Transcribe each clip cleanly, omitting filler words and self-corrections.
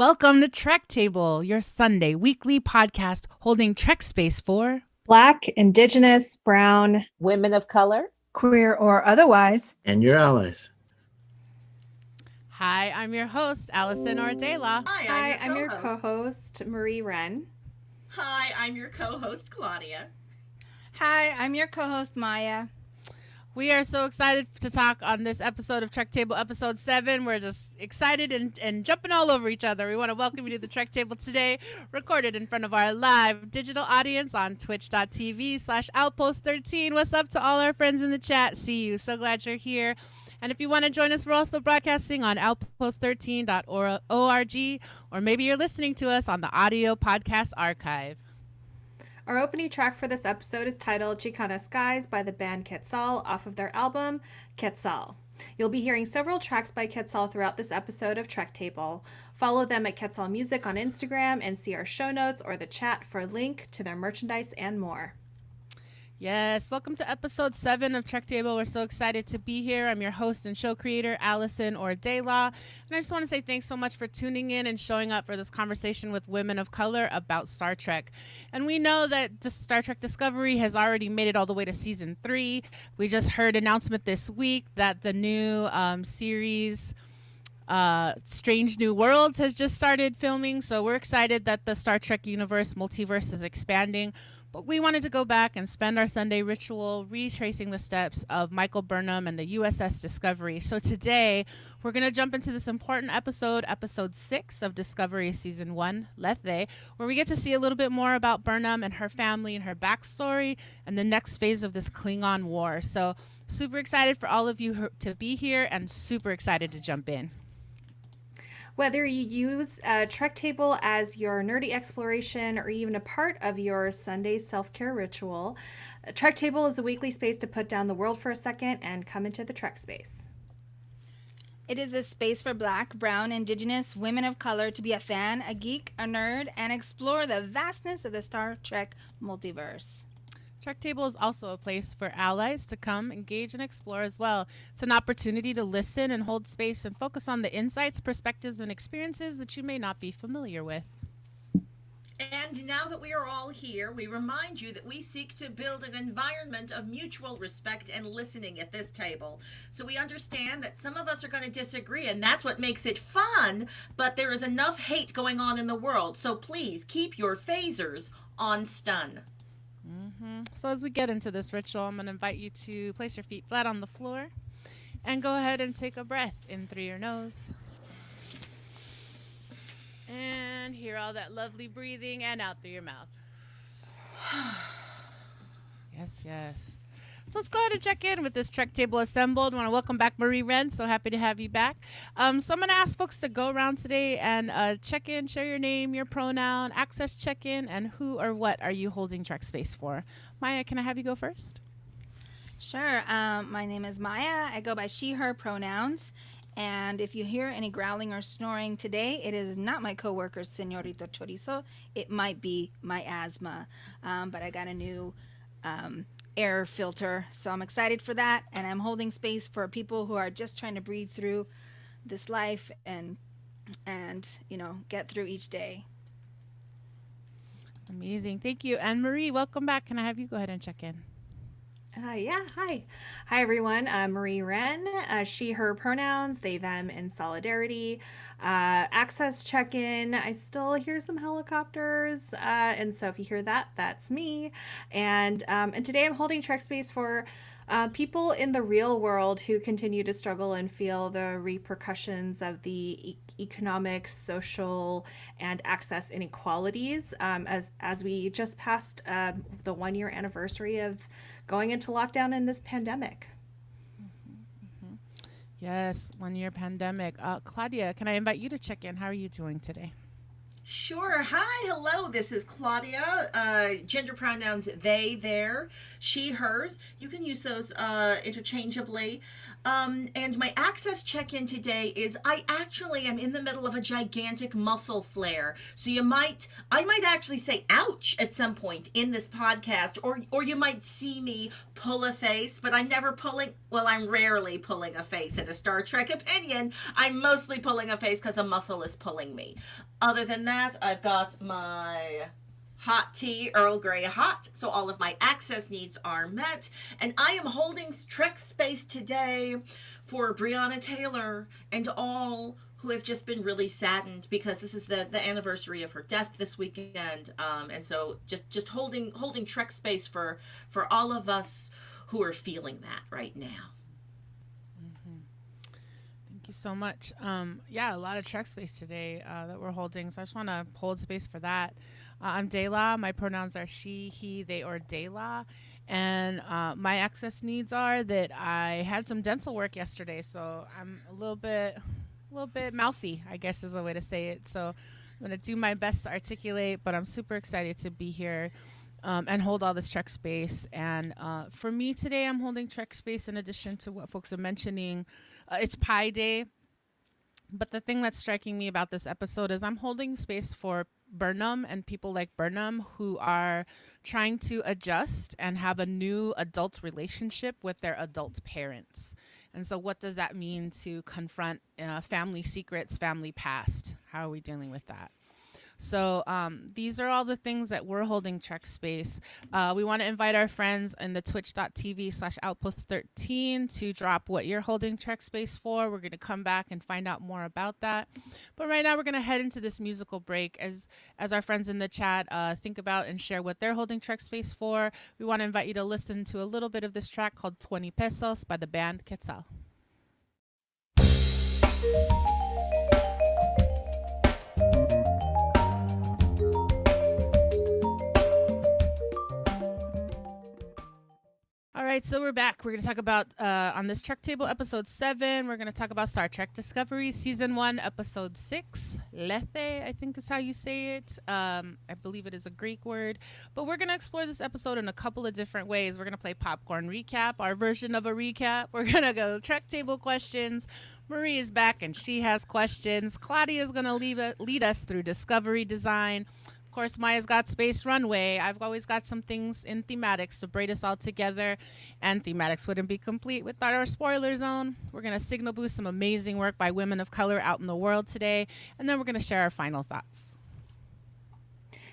Welcome to Trek Table, your Sunday weekly podcast holding Trek space for Black, Indigenous, Brown, women of color, queer or otherwise, and your allies. Hi, I'm your host, Alison or Dela. Hi, I'm your co-host, Marie-Reine. Hi, I'm your co-host, Claudia. Hi, I'm your co-host, Maya. We are so excited to talk on this episode of Trek Table, episode 7. We're just excited and jumping all over each other. We want to welcome you to the Trek Table today, recorded in front of our live digital audience on twitch.tv/outpost13. What's up to all our friends in the chat? See you. So glad you're here. And if you want to join us, we're also broadcasting on outpost13.org, or maybe you're listening to us on the audio podcast archive. Our opening track for this episode is titled Chicana Skies by the band Quetzal off of their album Quetzal. You'll be hearing several tracks by Quetzal throughout this episode of Trek Table. Follow them at Quetzal Music on Instagram and see our show notes or the chat for a link to their merchandise and more. Yes, welcome to episode 7 of Trek Table. We're so excited to be here. I'm your host and show creator, Alison or Dela. And I just want to say thanks so much for tuning in and showing up for this conversation with women of color about Star Trek. And we know that the Star Trek Discovery has already made it all the way to season 3. We just heard announcement this week that the new series Strange New Worlds has just started filming. So we're excited that the Star Trek universe, multiverse is expanding. But we wanted to go back and spend our Sunday ritual retracing the steps of Michael Burnam and the USS Discovery. So today, we're going to jump into this important episode, episode 6 of Discovery Season 1, Lethe, where we get to see a little bit more about Burnham and her family and her backstory and the next phase of this Klingon war. So super excited for all of you to be here and super excited to jump in. Whether you use Trek Table as your nerdy exploration or even a part of your Sunday self-care ritual, Trek Table is a weekly space to put down the world for a second and come into the Trek space. It is a space for Black, Brown, Indigenous, women of color to be a fan, a geek, a nerd, and explore the vastness of the Star Trek multiverse. Trek Table is also a place for allies to come, engage, and explore as well. It's an opportunity to listen and hold space and focus on the insights, perspectives, and experiences that you may not be familiar with. And now that we are all here, we remind you that we seek to build an environment of mutual respect and listening at this table. So we understand that some of us are going to disagree, and that's what makes it fun, but there is enough hate going on in the world. So please keep your phasers on stun. So as we get into this ritual, I'm going to invite you to place your feet flat on the floor and go ahead and take a breath in through your nose. And hear all that lovely breathing and out through your mouth. Yes, yes. So let's go ahead and check in with this Trek Table assembled. I want to welcome back Marie-Reine. So happy to have you back. So I'm going to ask folks to go around today and check in, share your name, your pronoun, access check-in, and who or what are you holding Trek space for. Maya, can I have you go first? Sure. My name is Maya. I go by she, her pronouns. And if you hear any growling or snoring today, it is not my coworker, Señorito Chorizo. It might be my asthma. But I got a new air filter, so I'm excited for that, and I'm holding space for people who are just trying to breathe through this life and you know, get through each day. Amazing. Thank you. And Marie, welcome back. Can I have you go ahead and check in? Hi everyone. Marie-Reine, she, her pronouns, they, them in solidarity. Access check-in, I still hear some helicopters, and so if you hear that, that's me. And today I'm holding Trek space for people in the real world who continue to struggle and feel the repercussions of the economic, social, and access inequalities as we just passed the 1-year anniversary of going into lockdown in this pandemic. Yes, 1-year pandemic. Claudia, can I invite you to check in? How are you doing today? Sure. Hi, hello. This is Claudia. Gender pronouns they, their, she, hers. You can use those interchangeably. And my access check-in today is I actually am in the middle of a gigantic muscle flare. So I might actually say ouch at some point in this podcast, or you might see me pull a face, but I'm rarely pulling a face at a Star Trek opinion. I'm mostly pulling a face because a muscle is pulling me. Other than that, I've got my hot tea, Earl Grey hot, so all of my access needs are met. And I am holding Trek space today for Breonna Taylor and all who have just been really saddened because this is the anniversary of her death this weekend. And so just holding Trek space for all of us who are feeling that right now. Thank you so much. A lot of Trek space today that we're holding, so I just want to hold space for that. I'm Dela. My pronouns are she, he, they, or Dela. And my access needs are that I had some dental work yesterday, so I'm a little bit mouthy, I guess is a way to say it. So I'm going to do my best to articulate, but I'm super excited to be here and hold all this Trek space. And for me today, I'm holding Trek space in addition to what folks are mentioning. It's Pi Day. But the thing that's striking me about this episode is I'm holding space for Burnham and people like Burnham who are trying to adjust and have a new adult relationship with their adult parents. And so what does that mean to confront family secrets, family past? How are we dealing with that? So these are all the things that we're holding Trek space. We want to invite our friends in the twitch.tv/outpost13 to drop what you're holding Trek space for. We're going to come back and find out more about that. But right now we're going to head into this musical break as our friends in the chat think about and share what they're holding Trek space for. We want to invite you to listen to a little bit of this track called 20 Pesos by the band Quetzal. All right, so we're back. We're going to talk about, on this Trek Table, Episode 7, we're going to talk about Star Trek Discovery, Season 1, Episode 6, Lethe, I think is how you say it. I believe it is a Greek word. But we're going to explore this episode in a couple of different ways. We're going to play Popcorn Recap, our version of a recap. We're going to go Trek Table questions. Marie is back, and she has questions. Claudia is going to lead us through Discovery Design. Of course, Maya's got Space Runway. I've always got some things in Thematix to braid us all together, and Thematix wouldn't be complete without our spoiler zone. We're going to signal boost some amazing work by women of color out in the world today, and then we're going to share our final thoughts.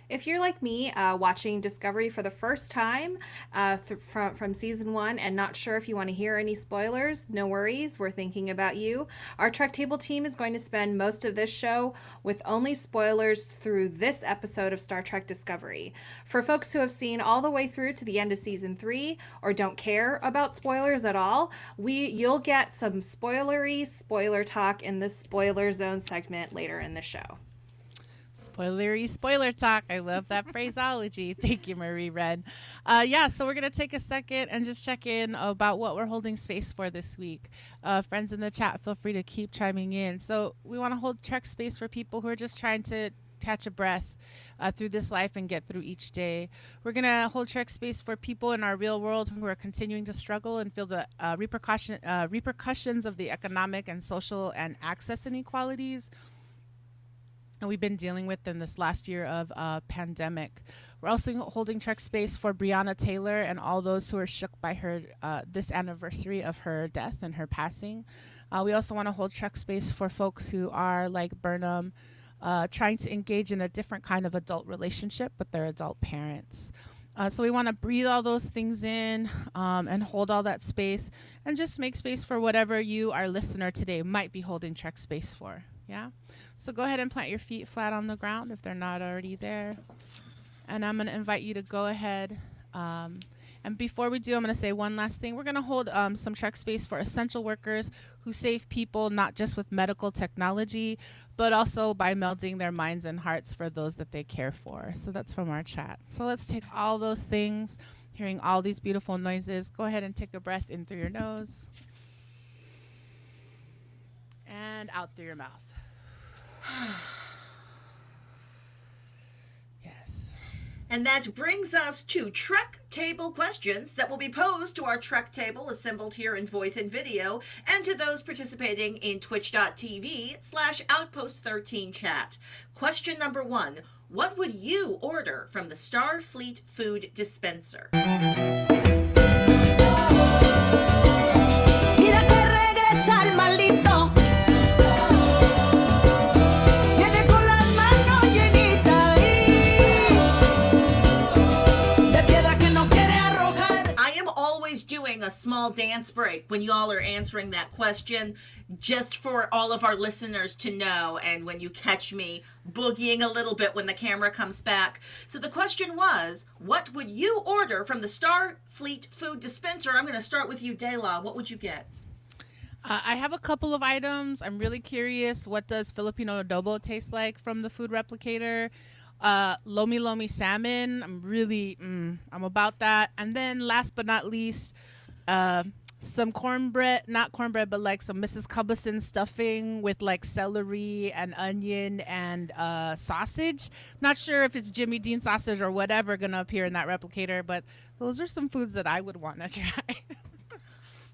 If you're like me, watching Discovery for the first time from season 1 and not sure if you want to hear any spoilers, no worries. We're thinking about you. Our Trek Table team is going to spend most of this show with only spoilers through this episode of Star Trek Discovery. For folks who have seen all the way through to the end of season 3 or don't care about spoilers at all, you'll get some spoiler talk in this spoiler zone segment later in the show. Spoilery spoiler talk. I love that phraseology. Thank you, Marie-Reine. So we're going to take a second and just check in about what we're holding space for this week. Friends in the chat, feel free to keep chiming in. So we want to hold Trek space for people who are just trying to catch a breath through this life and get through each day. We're going to hold Trek space for people in our real world who are continuing to struggle and feel the repercussions of the economic and social and access inequalities and we've been dealing with in this last year of pandemic. We're also holding Trek space for Breonna Taylor and all those who are shook by her this anniversary of her death and her passing. We also want to hold Trek space for folks who are like Burnham, trying to engage in a different kind of adult relationship with their adult parents. So we want to breathe all those things in and hold all that space and just make space for whatever you, our listener today, might be holding Trek space for. Yeah. So go ahead and plant your feet flat on the ground if they're not already there. And I'm going to invite you to go ahead. And before we do, I'm going to say one last thing. We're going to hold some Trek space for essential workers who save people, not just with medical technology, but also by melding their minds and hearts for those that they care for. So that's from our chat. So let's take all those things, hearing all these beautiful noises. Go ahead and take a breath in through your nose and out through your mouth. And that brings us to Trek Table questions that will be posed to our Trek Table assembled here in voice and video, and to those participating in twitch.tv/Outpost13 chat. Question number 1. What would you order from the Starfleet food dispenser? Mira que regresa el maldito. Viene con las manos llenitas de piedra que no quiere arrojar. I am always doing a small dance break when y'all are answering that question, just for all of our listeners to know, and when you catch me boogieing a little bit when the camera comes back. So the question was, what would you order from the Starfleet food dispenser? I'm going to start with you, Dela. What would you get? I have a couple of items. I'm really curious. What does Filipino adobo taste like from the food replicator? Lomi lomi salmon. I'm about that. And then last but not least, some cornbread, not cornbread, but like some Mrs. Cubison stuffing with like celery and onion and sausage. Not sure if it's Jimmy Dean sausage or whatever going to appear in that replicator, but those are some foods that I would want to try.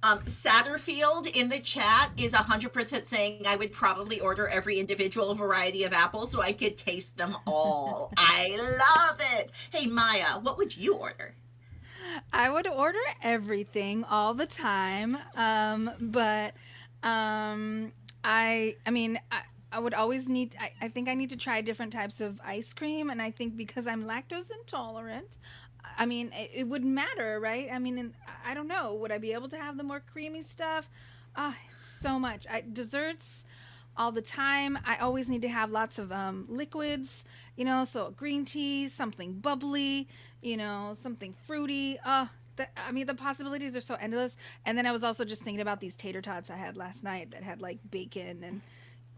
Satterfield in the chat is 100% saying I would probably order every individual variety of apples so I could taste them all. I love it. Hey, Maya, what would you order? I would order everything all the time, but I would always need. I think I need to try different types of ice cream, and I think because I'm lactose intolerant, I mean, it wouldn't matter, right? I mean, I don't know. Would I be able to have the more creamy stuff? So much. Desserts all the time. I always need to have lots of liquids, so green tea, something bubbly, something fruity. The possibilities are so endless. And then I was also just thinking about these tater tots I had last night that had like bacon and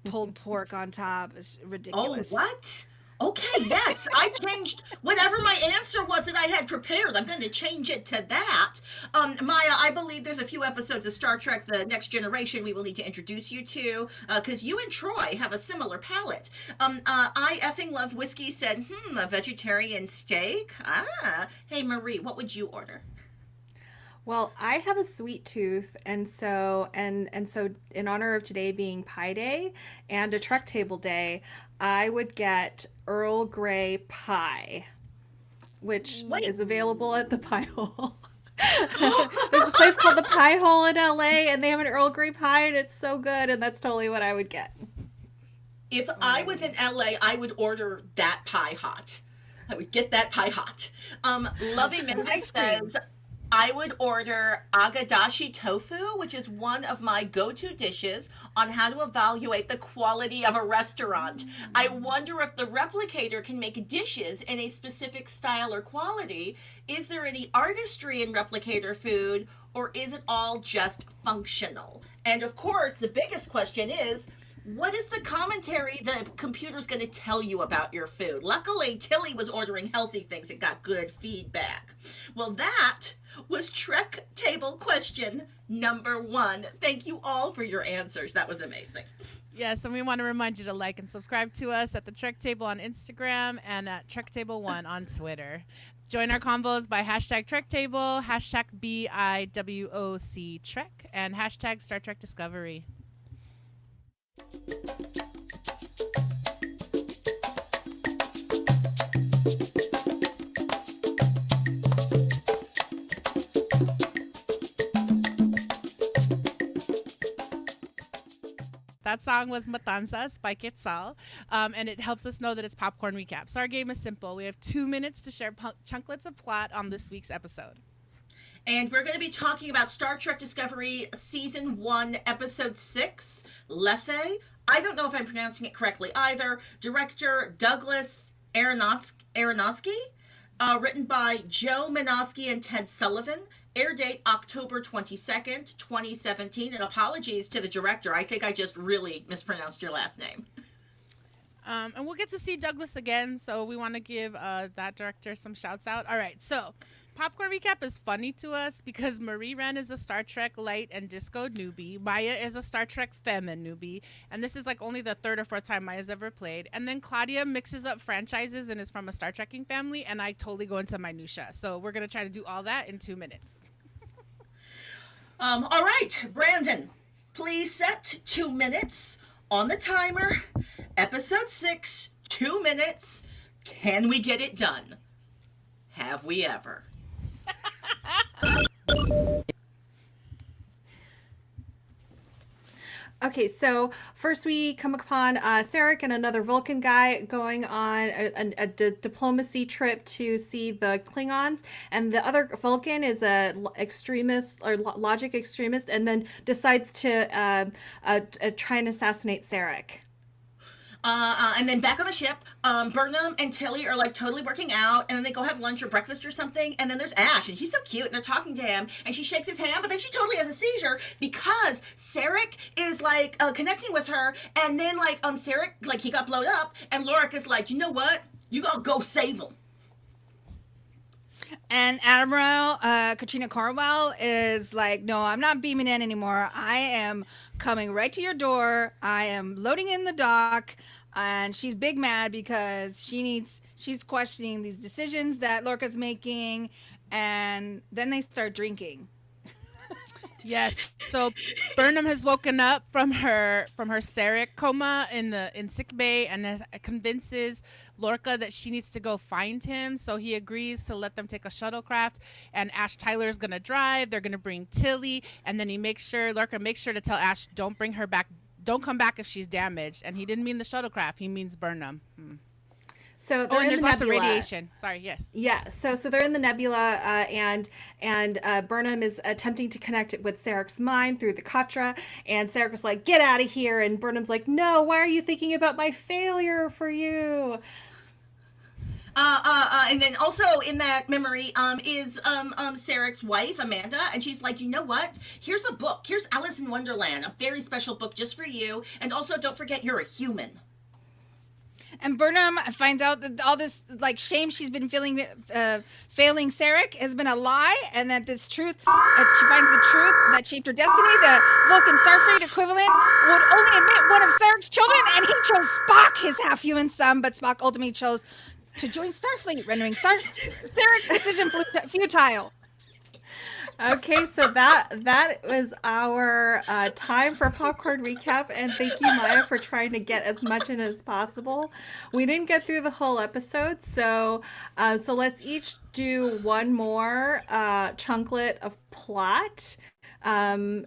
pulled pork on top. It's ridiculous. Oh, what? Okay, yes, I changed whatever my answer was that I had prepared. I'm going to change it to that. Maya, I believe there's a few episodes of Star Trek The Next Generation we will need to introduce you to, because you and Troy have a similar palate. I effing love whiskey said, a vegetarian steak? Hey, Marie, what would you order? Well, I have a sweet tooth, and so in honor of today being Pie Day and a Trek Table Day, I would get Earl Grey pie, which is available at the Pie Hole. There's a place called the Pie Hole in LA, and they have an Earl Grey pie, and it's so good, and that's totally what I would get. If I was in LA, I would order that pie hot. I would get that pie hot. Lovey Mendez says, I would order agadashi tofu, which is one of my go-to dishes on how to evaluate the quality of a restaurant. I wonder if the replicator can make dishes in a specific style or quality. Is there any artistry in replicator food, or is it all just functional? And of course, the biggest question is, what is the commentary the computer's going to tell you about your food? Luckily, Tilly was ordering healthy things and got good feedback. Well, that was Trek Table question number 1. Thank you all for your answers. That was amazing. Yes, and we want to remind you to like and subscribe to us at the Trek Table on Instagram and at Trek Table 1 on Twitter. Join our convos by hashtag Trek Table, hashtag BIWOC Trek, and hashtag Star Trek Discovery. That song was Matanzas by Quetzal, and it helps us know that it's Popcorn Recap. So our game is simple. We have 2 minutes to share chunklets of plot on this week's episode. And we're going to be talking about Star Trek Discovery Season 1, Episode 6, Lethe. I don't know if I'm pronouncing it correctly either. Director Douglas Aronofsky. Written by Joe Menosky and Ted Sullivan. Air date October 22nd, 2017. And apologies to the director. I think I just really mispronounced your last name. And we'll get to see Douglas again, so we want to give that director some shouts out. All right, so Popcorn Recap is funny to us because Marie-Reine is a Star Trek light and disco newbie. Maya is a Star Trek femin newbie. And this is like only the third or fourth time Maya's ever played. And then Claudia mixes up franchises and is from a Star Trekking family. And I totally go into minutia. So we're going to try to do all that in 2 minutes. All right, Brandon, please set 2 minutes on the timer. Episode 6, 2 minutes. Can we get it done? Have we ever? Okay, so first we come upon Sarek and another Vulcan guy going on a diplomacy trip to see the Klingons, and the other Vulcan is a extremist or logic extremist, and then decides to try and assassinate Sarek. And then back on the ship, Burnham and Tilly are like totally working out, and then they go have lunch or breakfast or something, and then there's Ash, and he's so cute, and they're talking to him, and she shakes his hand, but then she totally has a seizure because Sarek is like connecting with her, and then like Sarek, like he got blown up, and Lorca is like, you know what? You gotta go save him. And Admiral Katrina Cornwell is like, no, I'm not beaming in anymore. I am coming right to your door. I am loading in the dock. And she's big mad because she's questioning these decisions that Lorca's making. And then they start drinking. Yes. So Burnham has woken up from her Sarek coma in sick bay and convinces Lorca that she needs to go find him. So he agrees to let them take a shuttlecraft, and Ash Tyler is gonna drive. They're gonna bring Tilly, and then Lorca makes sure to tell Ash, don't bring her back. Don't come back if she's damaged. And he didn't mean the shuttlecraft. He means Burnham. So they're in there's the lots nebula. of radiation. Sorry, yes. Yeah, so they're in the nebula, and Burnham is attempting to connect it with Sarek's mind through the Katra, and Sarek is like, get out of here, and Burnham's like, no, why are you thinking about my failure for you? And then also in that memory is Sarek's wife, Amanda, and she's like, you know what? Here's a book. Here's Alice in Wonderland, a very special book just for you, and also don't forget you're a human. And Burnham finds out that all this like shame she's been feeling, failing Sarek has been a lie, and that this truth, she finds the truth that shaped her destiny. The Vulcan Starfleet equivalent would only admit one of Sarek's children, and he chose Spock, his half-human son, but Spock ultimately chose to join Starfleet, rendering Sarek's decision futile. Okay, so that was our time for Popcorn Recap, and thank you, Maya, for trying to get as much in as possible. We didn't get through the whole episode, so let's each do one more chunklet of plot, and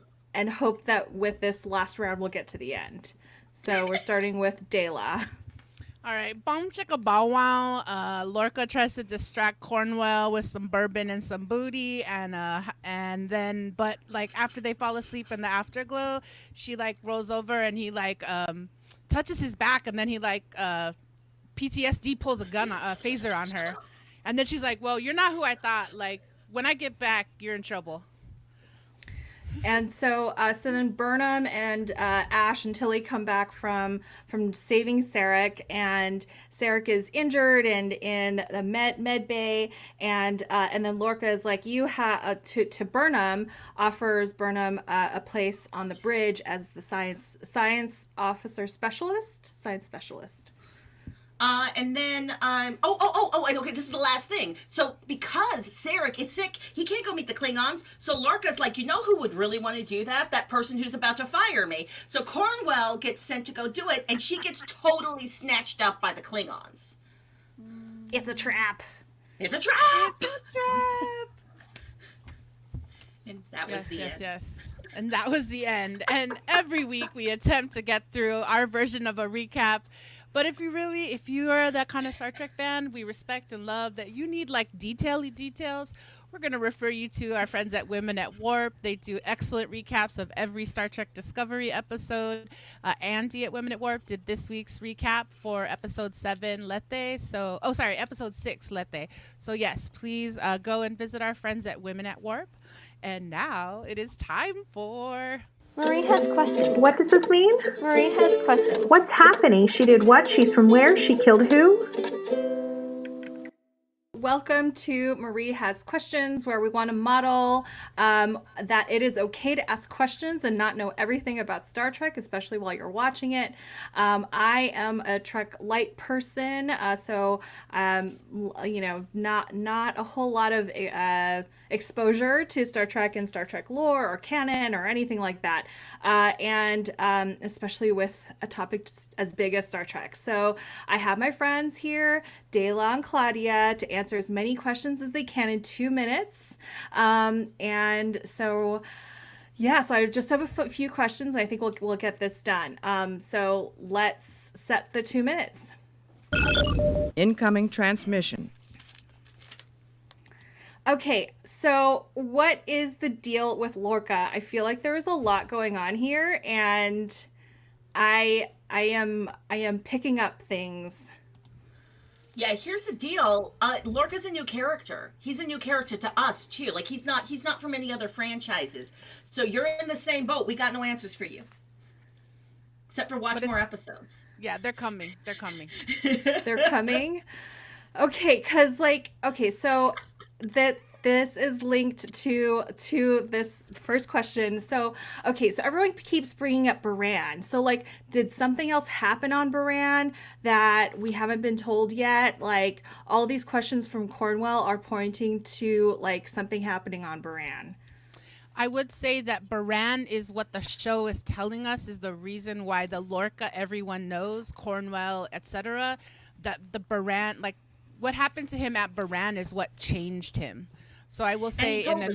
hope that with this last round we'll get to the end. So we're starting with Dela. All right, boom chicka bow wow. Lorca tries to distract Cornwell with some bourbon and some booty, and then, but like after they fall asleep in the afterglow, she like rolls over and he like touches his back, and then he like PTSD pulls a phaser on her, and then she's like, "Well, you're not who I thought. Like when I get back, you're in trouble." And so then Burnham and Ash and Tilly come back from saving Sarek, and Sarek is injured and in the med bay, and then Lorca is like, you have to Burnham, offers Burnham a place on the bridge as the science specialist. And then, and okay, this is the last thing. So because Sarek is sick, he can't go meet the Klingons. So Lorca's like, you know who would really want to do that? That person who's about to fire me. So Cornwell gets sent to go do it, and she gets totally snatched up by the Klingons. It's a trap. It's a trap! And that was the end. Yes. And that was the end. And every week we attempt to get through our version of a recap. But if you are that kind of Star Trek fan, we respect and love that you need like details. We're going to refer you to our friends at Women at Warp. They do excellent recaps of every Star Trek Discovery episode. Andy at Women at Warp did this week's recap for episode 7, Lethe. Episode 6, Lethe. So yes, please go and visit our friends at Women at Warp. And now it is time for... Marie has questions. What does this mean? Marie has questions. What's happening? She did what? She's from where? She killed who? welcome to Marie Has Questions, where we want to model that it is okay to ask questions and not know everything about Star Trek, especially while you're watching it. I am a Trek light person, so not a whole lot of exposure to Star Trek and Star Trek lore or canon or anything like that, and especially with a topic as big as Star Trek. So I have my friends here, Dela and Claudia, to answer as many questions as they can in 2 minutes. And so I just have a few questions. I think we'll get this done. So let's set the 2 minutes. Incoming transmission. Okay, so what is the deal with Lorca? I feel like there is a lot going on here, and I am picking up things. Yeah, here's the deal. Lorca's a new character. He's a new character to us too. Like he's not from any other franchises. So you're in the same boat. We got no answers for you. Except for watch more episodes. Yeah, they're coming. They're coming. They're coming. Okay, so that this is linked to this first question. So everyone keeps bringing up Baran. So like, did something else happen on Baran that we haven't been told yet? Like, all these questions from Cornwell are pointing to like something happening on Baran. I would say that Baran is what the show is telling us is the reason why the Lorca everyone knows, Cornwell, etc. That the Baran, like what happened to him at Baran is what changed him. So I will say in a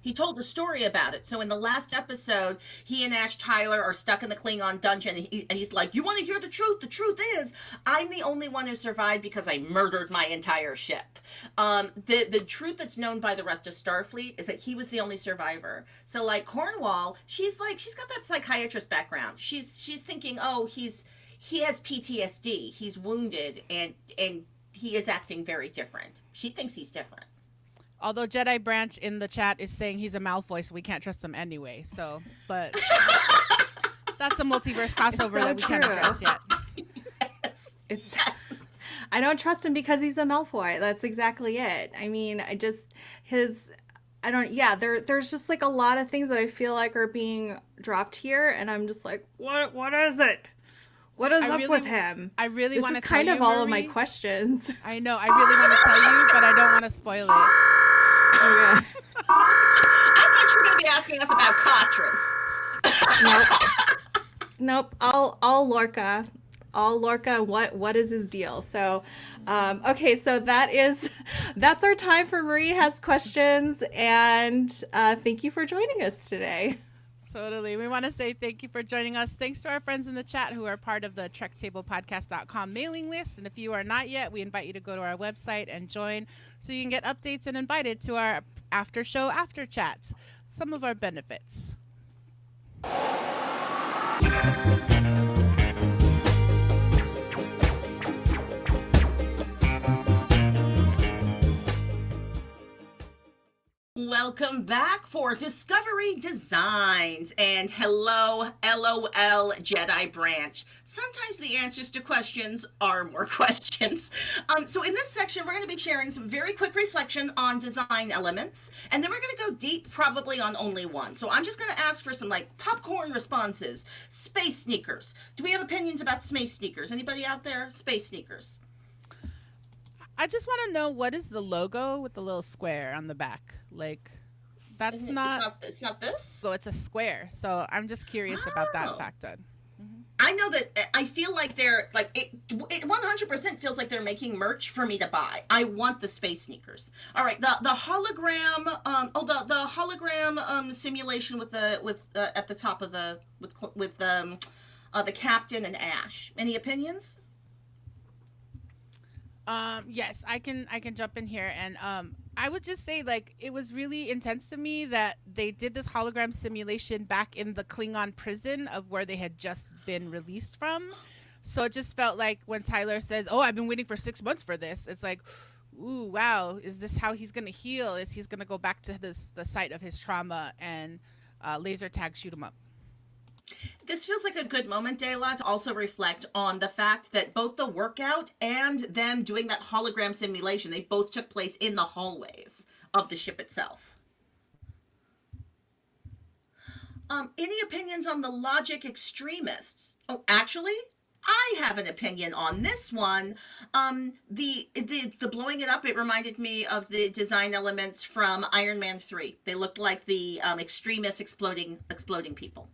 He told a story about it. So in the last episode, he and Ash Tyler are stuck in the Klingon dungeon, and he's like, "You want to hear the truth? The truth is, I'm the only one who survived because I murdered my entire ship." The truth that's known by the rest of Starfleet is that he was the only survivor. So like Cornwall, she's got that psychiatrist background. She's thinking, oh, he has PTSD. He's wounded, and he is acting very different. She thinks he's different. Although Jedi Branch in the chat is saying he's a Malfoy, so we can't trust him anyway. So, but that's a multiverse crossover that we can't address yet. I don't trust him because he's a Malfoy. That's exactly it. I mean, there's just like a lot of things that I feel like are being dropped here, and I'm just like, what is it? What is up with him? I really want to tell you, This is kind of all of my questions. I know. I really want to tell you, but I don't want to spoil it. Okay. I thought you were going to be asking us about Katras. Nope. All Lorca. All Lorca. What is his deal? So, so that's our time for Marie Has Questions, and thank you for joining us today. Totally. We want to say thank you for joining us. Thanks to our friends in the chat who are part of the TrekTablePodcast.com mailing list. And if you are not yet, we invite you to go to our website and join so you can get updates and invited to our after show after chat. Some of our benefits. Welcome back for Discovery Designs, and hello, LOL, Jedi Branch. Sometimes the answers to questions are more questions. So in this section, we're going to be sharing some very quick reflection on design elements, and then we're going to go deep probably on only one. So I'm just going to ask for some like popcorn responses. Space sneakers. Do we have opinions about space sneakers? Anybody out there? Space sneakers. I just want to know, what is the logo with the little square on the back? Like, that's It's not this? So it's a square. So I'm just curious about that factor. I know that I feel like they're like it 100% feels like they're making merch for me to buy. I want the space sneakers. All right, the hologram the hologram simulation with at the top of the captain and Ash. Any opinions? Yes, I can jump in here, and I would just say, like, it was really intense to me that they did this hologram simulation back in the Klingon prison of where they had just been released from. So it just felt like when Tyler says, "Oh, I've been waiting for 6 months for this," it's like, ooh, wow, is this how he's gonna heal? Is he's gonna go back to the site of his trauma and laser tag shoot him up? This feels like a good moment, Dayla, to also reflect on the fact that both the workout and them doing that hologram simulation, they both took place in the hallways of the ship itself. Any opinions on the logic extremists? Oh, actually, I have an opinion on this one. The blowing it up, it reminded me of the design elements from Iron Man 3. They looked like the extremists exploding people.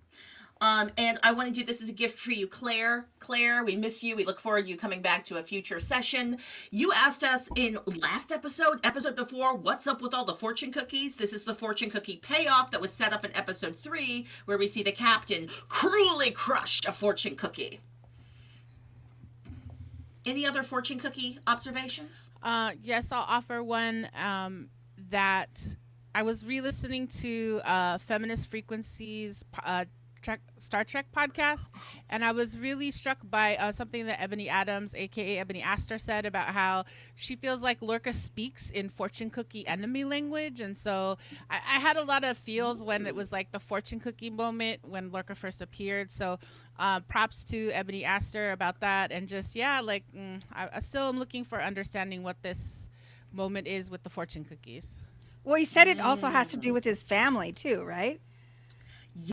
And I want to do this as a gift for you, Claire. Claire, we miss you. We look forward to you coming back to a future session. You asked us in last episode before, what's up with all the fortune cookies? This is the fortune cookie payoff that was set up in episode 3, where we see the captain cruelly crush a fortune cookie. Any other fortune cookie observations? Yes, I'll offer one that I was re-listening to Feminist Frequencies Star Trek podcast, and I was really struck by something that Ebony Adams, aka Ebony Astor, said about how she feels like Lorca speaks in fortune cookie enemy language. And so I had a lot of feels when it was like the fortune cookie moment when Lorca first appeared. So props to Ebony Astor about that. And just, yeah, like I still am looking for understanding what this moment is with the fortune cookies. Well, he said it also has to do with his family too, right?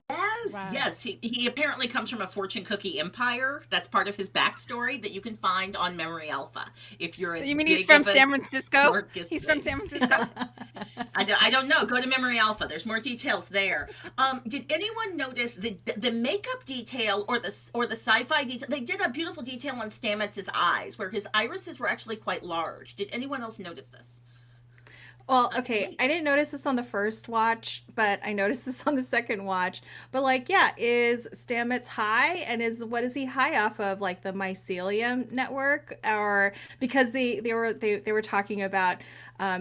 Yes, wow. Yes. He apparently comes from a fortune cookie empire. That's part of his backstory that you can find on Memory Alpha. If you're you mean he's from San Francisco? He's from San Francisco. I don't know. Go to Memory Alpha. There's more details there. Did anyone notice the makeup detail or the sci-fi detail? They did a beautiful detail on Stamets's eyes, where his irises were actually quite large. Did anyone else notice this? Well, okay, I didn't notice this on the first watch, but I noticed this on the second watch. But like, yeah, is Stamets high, and what is he high off of, like the mycelium network, or because they were talking about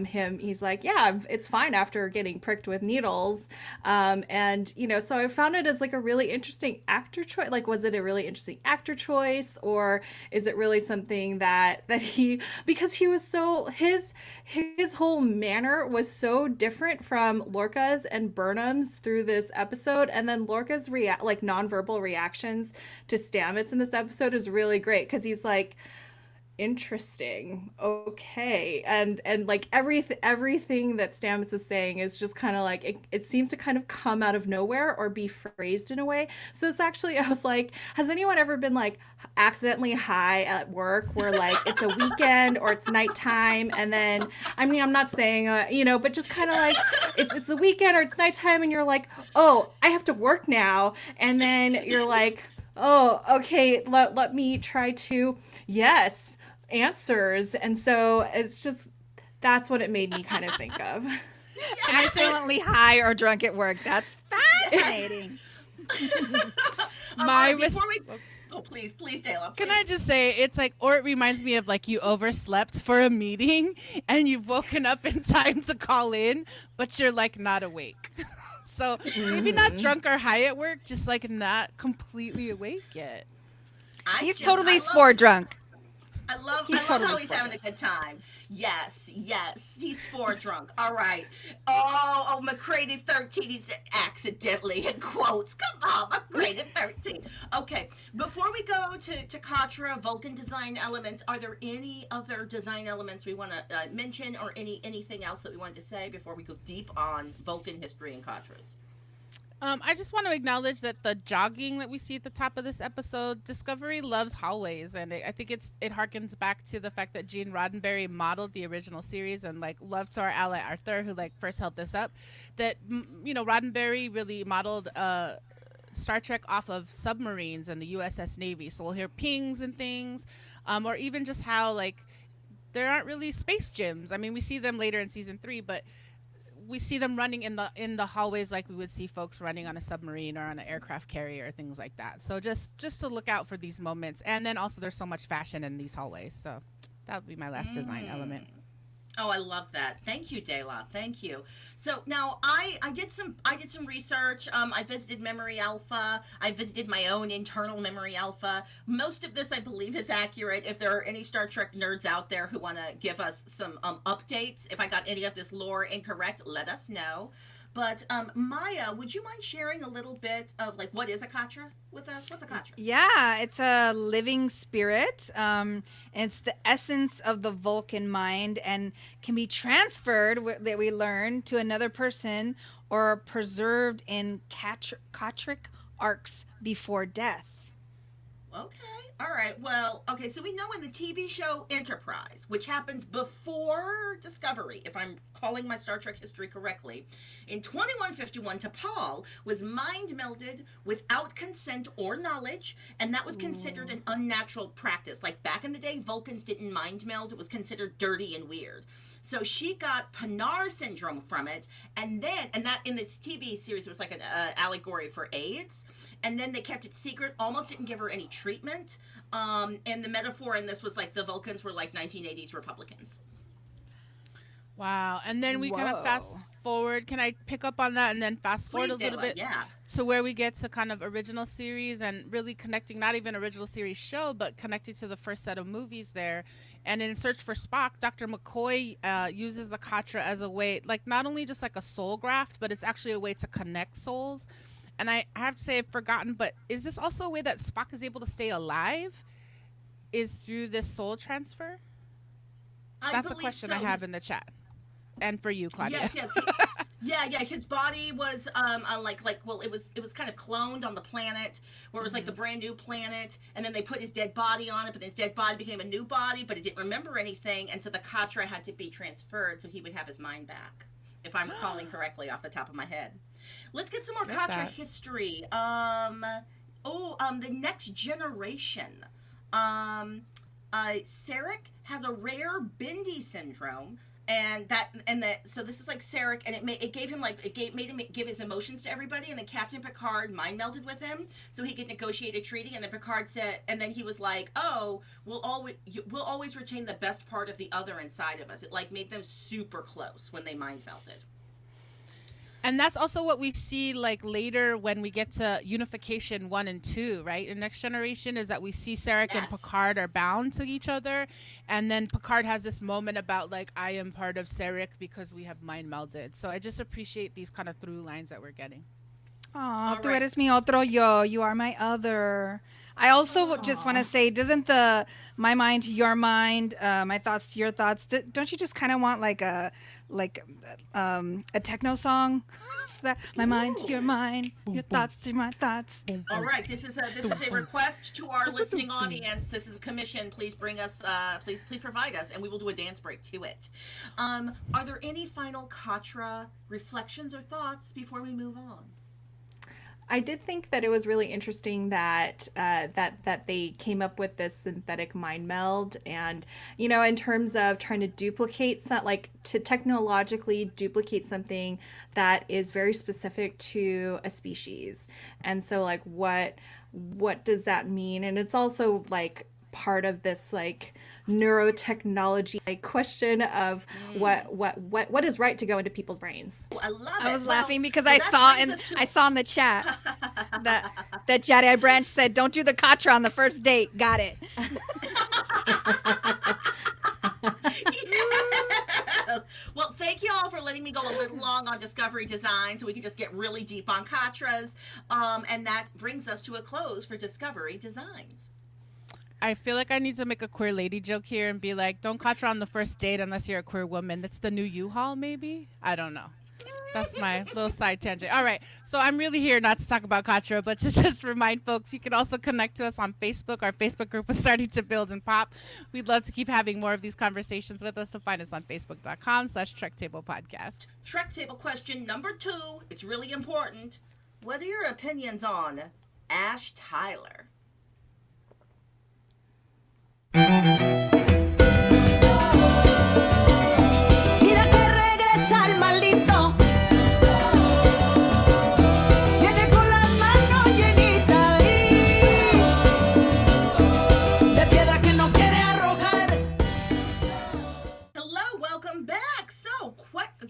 him? He's like, yeah, it's fine after getting pricked with needles, and so I found it as like a really interesting actor choice. Like, was it a really interesting actor choice, or is it really something that he, because he was so his whole manner was so different from Lorca's and Burnham's through this episode, and then Lorca's nonverbal reactions to Stamets in this episode is really great, because he's like, interesting, okay, and like everything that Stamets is saying is just kind of like it seems to kind of come out of nowhere or be phrased in a way. So it's actually, I was like, has anyone ever been like accidentally high at work, where like it's a weekend or it's nighttime, and then I'm not saying but just kind of like it's a weekend or it's nighttime, and you're like, oh, I have to work now, and then you're like, oh, okay, let me try to, yes, answers. And so it's just, that's what it made me kind of think of. Excellently high or drunk at work. That's fascinating. Please, Taylor. Can I just say, it's like, or it reminds me of like you overslept for a meeting and you've woken up in time to call in, but you're like not awake. So maybe not drunk or high at work, just like not completely awake yet. He's totally spore drunk. I love how he's having a good time. Yes, he's spore drunk. All right. Oh, McCready 13, he's accidentally in quotes. Come on, McCready 13. Okay, before we go to Katra, Vulcan design elements, are there any other design elements we want to mention, or anything else that we wanted to say before we go deep on Vulcan history and Katras? I just want to acknowledge that the jogging that we see at the top of this episode, Discovery loves hallways, and I think it harkens back to the fact that Gene Roddenberry modeled the original series, and like love to our ally Arthur, who like first held this up. That Roddenberry really modeled Star Trek off of submarines and the USS Navy, so we'll hear pings and things, or even just how like there aren't really space gyms. I mean, we see them later in season 3, but we see them running in the hallways like we would see folks running on a submarine or on an aircraft carrier, things like that. So just to look out for these moments. And then also there's so much fashion in these hallways. So that would be my last design element. Oh, I love that. Thank you, Dayla. Thank you. So now I did some research. I visited Memory Alpha. I visited my own internal Memory Alpha. Most of this, I believe, is accurate. If there are any Star Trek nerds out there who want to give us some updates, if I got any of this lore incorrect, let us know. But Maya, would you mind sharing a little bit of like what is a Katra with us? What's a Katra? Yeah, it's a living spirit. It's the essence of the Vulcan mind and can be transferred, that we learn, to another person or preserved in Katric arcs before death. Okay. All right. Well, okay. So we know in the TV show Enterprise, which happens before Discovery, if I'm calling my Star Trek history correctly, in 2151, T'Pol was mind melded without consent or knowledge, and that was considered an unnatural practice. Like back in the day, Vulcans didn't mind meld. It was considered dirty and weird. So she got Panar syndrome from it, and that in this TV series, it was like an allegory for AIDS, and then they kept it secret, almost didn't give her any treatment, and the metaphor in this was like the Vulcans were like 1980s Republicans. Wow. And then we kind of fast forward. Can I pick up on that and then fast forward a little bit? Yeah. To where we get to kind of original series and really connecting, not even original series show, but connecting to the first set of movies there. And in Search for Spock, Dr. McCoy uses the Katra as a way, like not only just like a soul graft, but it's actually a way to connect souls. And I have to say I've forgotten, but is this also a way that Spock is able to stay alive? Is through this soul transfer? That's a question I have in the chat. And for you, Claudia. Yeah. His body was it was kind of cloned on the planet, where it was like the brand new planet, and then they put his dead body on it, but his dead body became a new body, but it didn't remember anything, and so the Katra had to be transferred so he would have his mind back, if I'm recalling correctly off the top of my head. Let's get some more Katra history. The Next Generation. Sarek had a rare Bindi syndrome. So this is like Sarek, and it made him give his emotions to everybody, and then Captain Picard mind melded with him so he could negotiate a treaty, and then Picard said, and then he was like, "Oh, we'll always retain the best part of the other inside of us." It like made them super close when they mind melded. And that's also what we see like later when we get to Unification 1 and 2, right? In Next Generation is that we see Sarek and Picard are bound to each other. And then Picard has this moment about like, I am part of Sarek because we have mind melded. So I just appreciate these kind of through lines that we're getting. Oh, tú eres mi otro yo. You are my other. I also just want to say, doesn't my mind to your mind, my thoughts to your thoughts, don't you just kind of want like a techno song? My mind to your mind, your thoughts to my thoughts. All right, this is a request to our listening audience. This is a commission. Please bring us, please provide us, and we will do a dance break to it. Are there any final Katra reflections or thoughts before we move on? I did think that it was really interesting that that they came up with this synthetic mind meld, and in terms of trying to duplicate to technologically duplicate something that is very specific to a species, and so like what does that mean? And it's also like part of this like neurotechnology question of what is right to go into people's brains. I love it. I was laughing because I saw in the chat that Jedi Branch said, "Don't do the Katra on the first date." Got it. Yeah. Well, thank you all for letting me go a little long on Discovery Design so we can just get really deep on Katras. And that brings us to a close for Discovery Designs. I feel like I need to make a queer lady joke here and be like, don't Katra on the first date unless you're a queer woman. That's the new U-Haul, maybe? I don't know. That's my little side tangent. All right. So I'm really here not to talk about Katra, but to just remind folks, you can also connect to us on Facebook. Our Facebook group is starting to build and pop. We'd love to keep having more of these conversations with us. So find us on Facebook.com/Trek Table Podcast. Trek Table question number 2. It's really important. What are your opinions on Ash Tyler? Mira que regresa el maldito. Viene con las manos llenitas de piedra que no quiere arrojar. Hello, welcome back. So,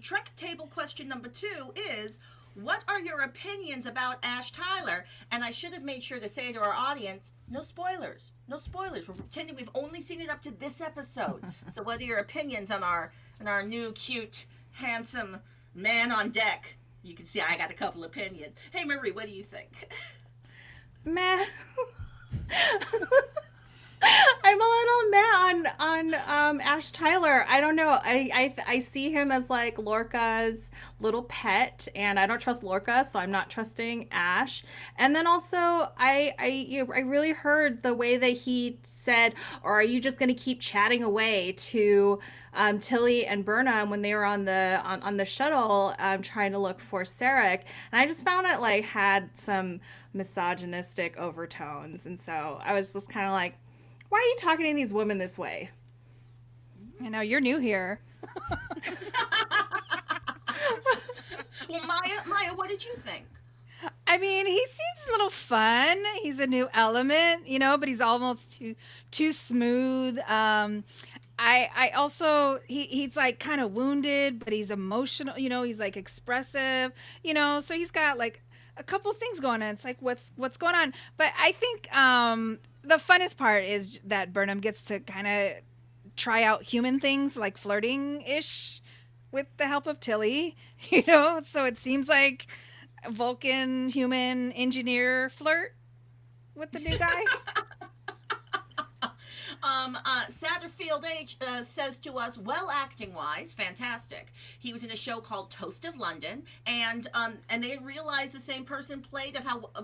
Trek Table question number 2 is, what are your opinions about Ash Tyler? And I should have made sure to say to our audience, no spoilers. No spoilers. We're pretending we've only seen it up to this episode. So what are your opinions on our new, cute, handsome man on deck? You can see I got a couple opinions. Hey, Marie, what do you think? Meh. I'm a little meh on Ash Tyler. I don't know. I see him as like Lorca's little pet, and I don't trust Lorca, so I'm not trusting Ash. And then also, I really heard the way that he said, "Or are you just going to keep chatting away?" to Tilly and Burnham when they were on the shuttle trying to look for Sarek, and I just found it like had some misogynistic overtones, and so I was just kind of like, why are you talking to these women this way? I know you're new here. Well, Maya, what did you think? I mean, he seems a little fun. He's a new element, but he's almost too smooth. I also he's like kind of wounded, but he's emotional. He's like expressive. So he's got like a couple of things going on. It's like what's going on. But I think the funnest part is that Burnham gets to kind of try out human things like flirting-ish with the help of Tilly, so it seems like Vulcan human engineer flirt with the new guy. Satterfield H says to us, well, acting-wise, fantastic. He was in a show called Toast of London, and they realized the same person played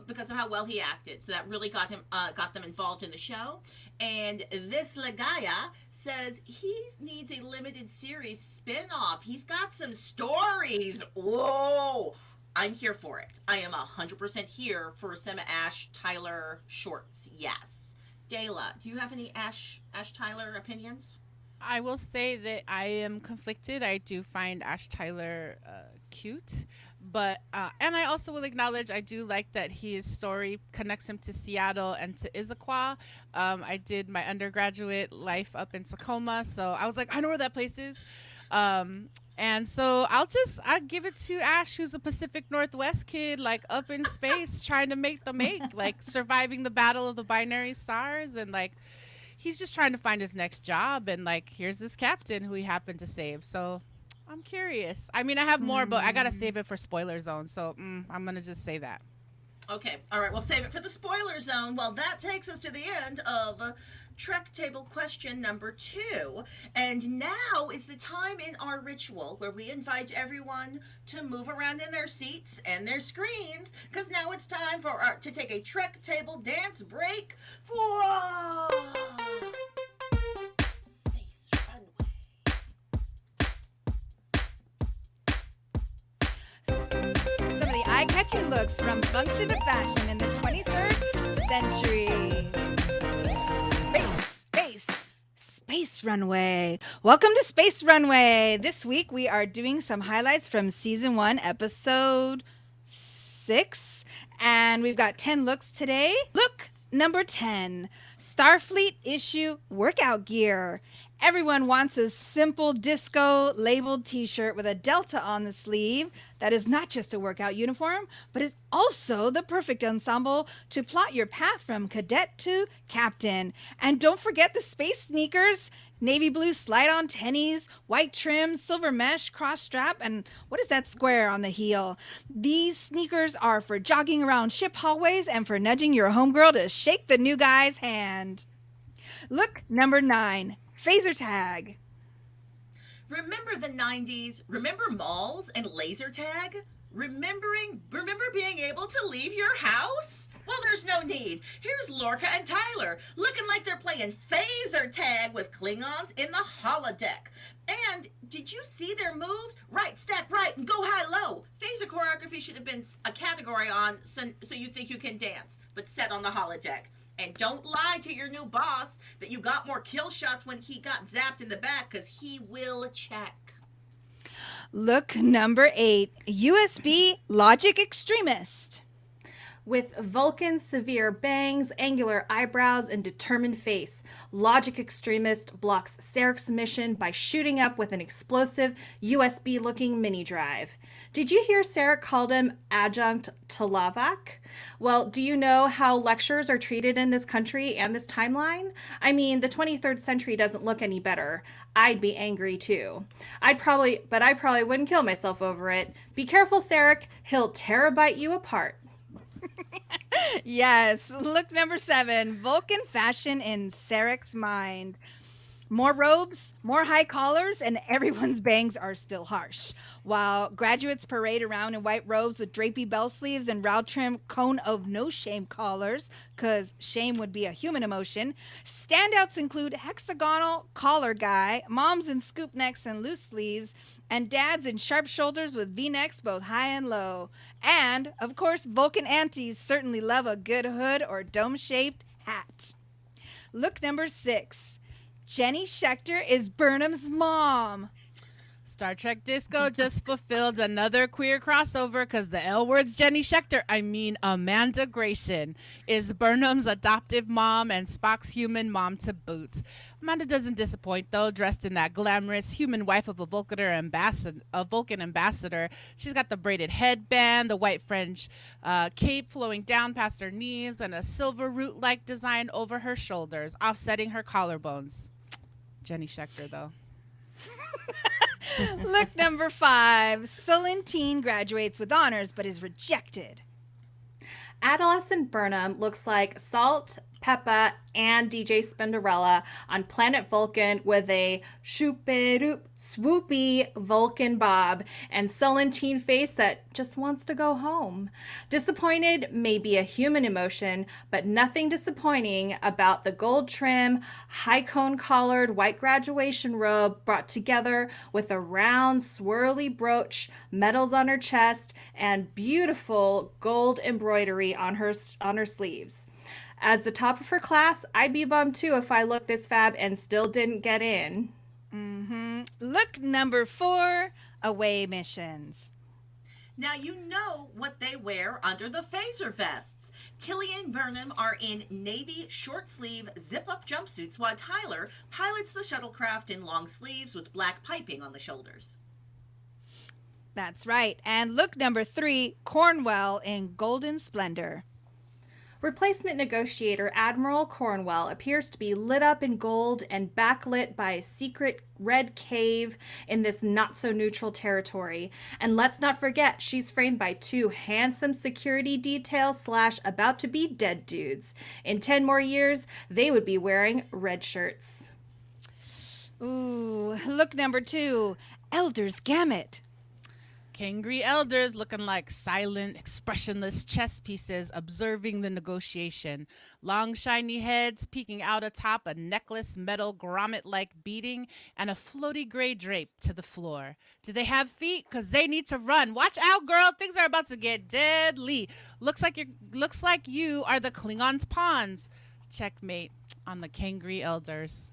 because of how well he acted. So that really got them involved in the show. And this Lagaya says he needs a limited series spin-off. He's got some stories. Whoa! I'm here for it. I am 100% here for some Ash Tyler shorts. Yes. Dayla, do you have any Ash Tyler opinions? I will say that I am conflicted. I do find Ash Tyler cute, but and I also will acknowledge I do like that his story connects him to Seattle and to Issaquah. I did my undergraduate life up in Tacoma, so I was like, I know where that place is. And so I'll give it to Ash, who's a Pacific Northwest kid, like up in space, trying to make, like surviving the battle of the binary stars. And like, he's just trying to find his next job. And like, here's this captain who he happened to save. So I'm curious. I mean, I have more, but I got to save it for spoiler zone. So I'm going to just say that. Okay. All right. We'll save it for the spoiler zone. Well, that takes us to the end of Trek Table question number 2. And now is the time in our ritual where we invite everyone to move around in their seats and their screens, because now it's time for to take a Trek Table dance break for Space Runway. Some of the eye-catching looks from function to fashion in the 23rd century. Space Runway. Welcome to Space Runway. This week we are doing some highlights from Season 1, Episode 6. And we've got 10 looks today. Look number 10. Starfleet issue workout gear. Everyone wants a simple disco labeled t-shirt with a delta on the sleeve that is not just a workout uniform, but is also the perfect ensemble to plot your path from cadet to captain. And don't forget the space sneakers. Navy blue slide-on tennies, white trim, silver mesh, cross strap, and what is that square on the heel? These sneakers are for jogging around ship hallways and for nudging your homegirl to shake the new guy's hand. Look number 9. Phaser tag. Remember the 90s? Remember malls and laser tag? Remember being able to leave your house? Well, there's no need. Here's Lorca and Tyler looking like they're playing phaser tag with Klingons in the holodeck. And did you see their moves? Right, step right, and go high-low. Phaser choreography should have been a category on so you think you can dance, but set on the holodeck. And don't lie to your new boss that you got more kill shots when he got zapped in the back, because he will check. Look number 8. USB logic extremist. With Vulcan's severe bangs, angular eyebrows, and determined face, Logic Extremist blocks Sarek's mission by shooting up with an explosive USB-looking mini drive. Did you hear Sarek called him adjunct to Lavak? Well, do you know how lectures are treated in this country and this timeline? I mean, the 23rd century doesn't look any better. I'd be angry too. I probably wouldn't kill myself over it. Be careful, Sarek. He'll terabyte you apart. Yes. Look number 7. Vulcan fashion in Sarek's mind. More robes, more high collars, and everyone's bangs are still harsh. While graduates parade around in white robes with drapey bell sleeves and round-trim cone of no-shame collars, because shame would be a human emotion, standouts include hexagonal collar guy, moms in scoop necks and loose sleeves, and dads in sharp shoulders with V-necks both high and low. And, of course, Vulcan aunties certainly love a good hood or dome-shaped hat. Look number 6. Jenny Schechter is Burnham's mom. Star Trek Disco just fulfilled another queer crossover because the L word's Jenny Schechter, Amanda Grayson, is Burnham's adoptive mom and Spock's human mom to boot. Amanda doesn't disappoint, though, dressed in that glamorous human wife of a Vulcan ambassador. She's got the braided headband, the white French cape flowing down past her knees, and a silver root-like design over her shoulders, offsetting her collarbones. Jenny Schechter, though. Look number 5. Sullen graduates with honors but is rejected. Adolescent Burnham looks like Salt, Peppa, and DJ Spinderella on planet Vulcan with a swoopy Vulcan bob and sullen teen face that just wants to go home. Disappointed may be a human emotion, but nothing disappointing about the gold trim, high cone collared white graduation robe brought together with a round swirly brooch, medals on her chest, and beautiful gold embroidery on her sleeves. As the top of her class, I'd be bummed too if I looked this fab and still didn't get in. Look number 4, away missions. Now you know what they wear under the phaser vests. Tilly and Burnham are in navy short-sleeve zip-up jumpsuits while Tyler pilots the shuttlecraft in long sleeves with black piping on the shoulders. That's right. And look number 3, Cornwell in golden splendor. Replacement negotiator Admiral Cornwell appears to be lit up in gold and backlit by a secret red cave in this not-so-neutral territory. And let's not forget, she's framed by 2 handsome security detail / about-to-be-dead dudes. In 10 more years, they would be wearing red shirts. Ooh, look number 2, Elder's Gamut. Kangri elders looking like silent, expressionless chess pieces observing the negotiation. Long, shiny heads peeking out atop a necklace metal grommet-like beading and a floaty gray drape to the floor. Do they have feet? Because they need to run. Watch out, girl. Things are about to get deadly. Looks like you are the Klingons' pawns. Checkmate on the Kangri elders.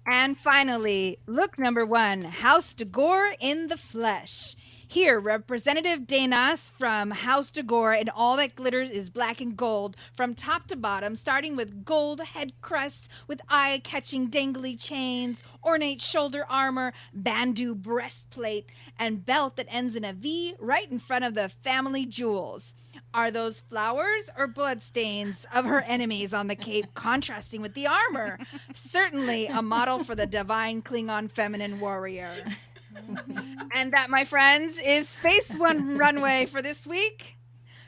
And finally, look number 1, House de Gore in the flesh. Here, Representative Danas from House de Gore and all that glitters is black and gold from top to bottom, starting with gold head crests with eye-catching dangly chains, ornate shoulder armor, bandeau breastplate, and belt that ends in a V right in front of the family jewels. Are those flowers or bloodstains of her enemies on the cape contrasting with the armor? Certainly a model for the divine Klingon feminine warrior. And that, my friends, is Space One Runway for this week.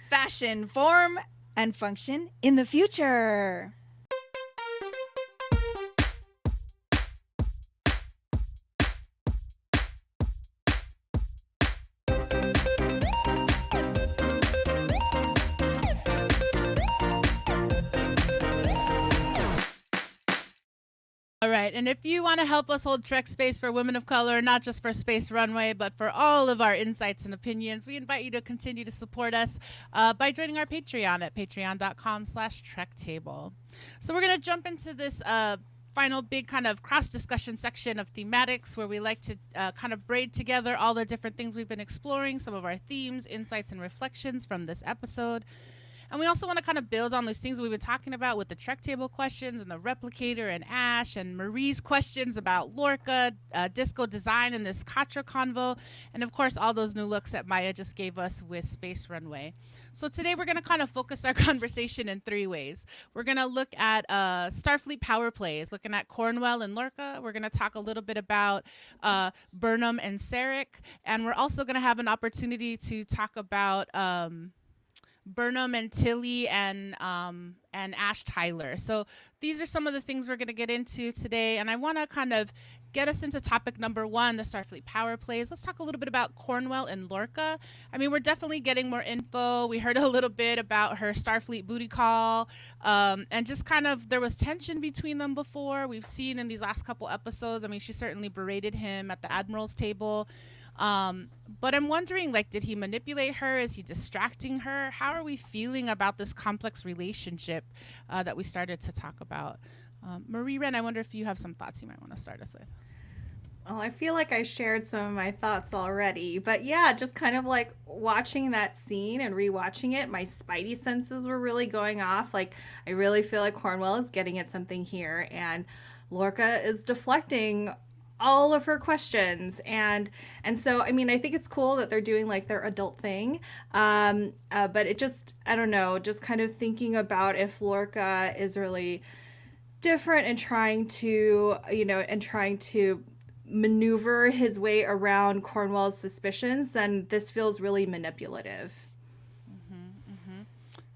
Fashion, form, and function in the future. All right, and if you want to help us hold Trek space for women of color, not just for Space Runway, but for all of our insights and opinions, we invite you to continue to support us by joining our Patreon at patreon.com/TrekTable. So we're going to jump into this final big kind of cross discussion section of Thematix, where we like to kind of braid together all the different things we've been exploring, some of our themes, insights, and reflections from this episode. And we also want to kind of build on those things we've been talking about with the Trek table questions and the replicator and Ash and Marie's questions about Lorca, disco design and this Katra convo, and of course all those new looks that Maya just gave us with Space Runway. So today we're going to kind of focus our conversation in three ways. We're going to look at Starfleet Power plays, looking at Cornwell and Lorca. We're going to talk a little bit about Burnham and Sarek, and we're also going to have an opportunity to talk about Burnham and Tilly and Ash Tyler. So these are some of the things we're going to get into today, and I want to kind of get us into topic number one, the Starfleet Power plays. Let's talk a little bit about Cornwell and Lorca. I mean, we're definitely getting more info. We heard a little bit about her Starfleet booty call, and just kind of there was tension between them before. We've seen in these last couple episodes. I mean, she certainly berated him at the Admiral's table. But I'm wondering, like, did he manipulate her? Is he distracting her? How are we feeling about this complex relationship that we started to talk about? Marie-Reine, I wonder if you have some thoughts you might want to start us with. Well, I feel like I shared some of my thoughts already, but yeah, just kind of like watching that scene and rewatching it, my spidey senses were really going off. Like, I really feel like Cornwell is getting at something here, and Lorca is deflecting all of her questions, and so I mean, I think it's cool that they're doing like their adult thing, but it just, I don't know, just kind of thinking about if Lorca is really different and trying to maneuver his way around Cornwell's suspicions, then this feels really manipulative.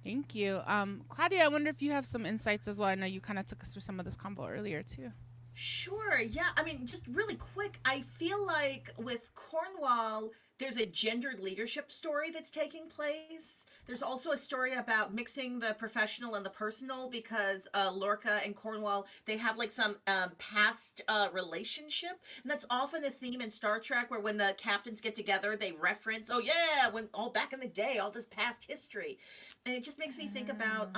Thank you. Claudia, I wonder if you have some insights as well. I know you kind of took us through some of this combo earlier too. Sure, yeah. I mean, just really quick, I feel like with Cornwell, there's a gendered leadership story that's taking place. There's also a story about mixing the professional and the personal, because Lorca and Cornwell, they have like some past relationship. And that's often a theme in Star Trek, where when the captains get together, they reference, oh yeah, when all back in the day, all this past history. And it just makes me think about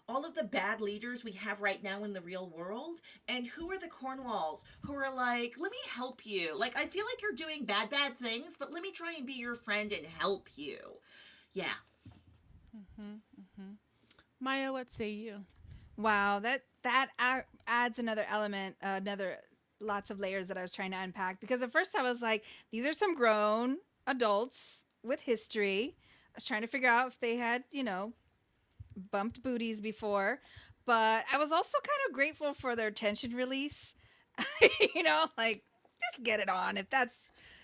all of the bad leaders we have right now in the real world, and who are the Cornwalls who are like, let me help you. Like, I feel like you're doing bad things, but let me try and be your friend and help you. Yeah. Maya, what say you? Wow, that adds another element, lots of layers that I was trying to unpack, because at first I was like, these are some grown adults with history. I was trying to figure out if they had, bumped booties before, but I was also kind of grateful for their tension release. Like, just get it on if that's,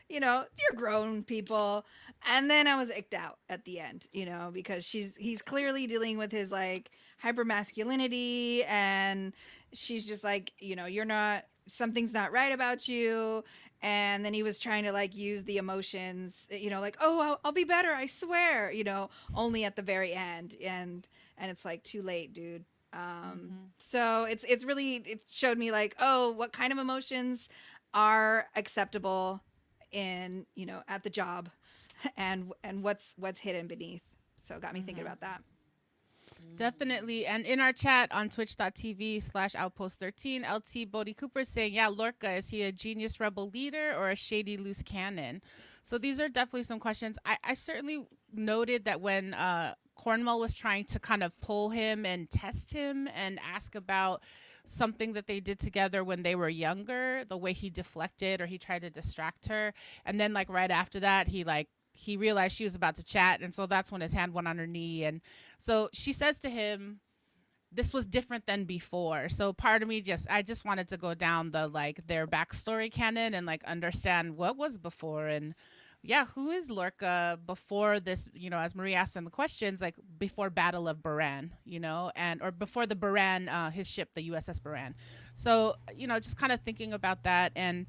you're grown people. And then I was icked out at the end, because he's clearly dealing with his like hyper masculinity, and she's just like, something's not right about you. And then he was trying to like use the emotions, like, oh, I'll be better, I swear, only at the very end. And it's like, too late, dude. So it's really, it showed me like, oh, what kind of emotions are acceptable in, at the job, and what's hidden beneath. So it got me thinking about that. Definitely. And in our chat on twitch.tv/outpost13, LT Bodie Cooper saying, yeah, Lorca, is he a genius rebel leader or a shady loose cannon? So these are definitely some questions. I certainly noted that when Cornwell was trying to kind of pull him and test him and ask about something that they did together when they were younger, the way he deflected or he tried to distract her. And then like right after that, he realized she was about to chat, and so that's when his hand went on her knee. And so she says to him, this was different than before. So part of me I just wanted to go down the like their backstory canon and like understand what was before. And yeah, who is Lorca before this, as Marie asked in the questions, like before Battle of Buran, or before the Buran, his ship, the USS Buran. So, just kind of thinking about that. And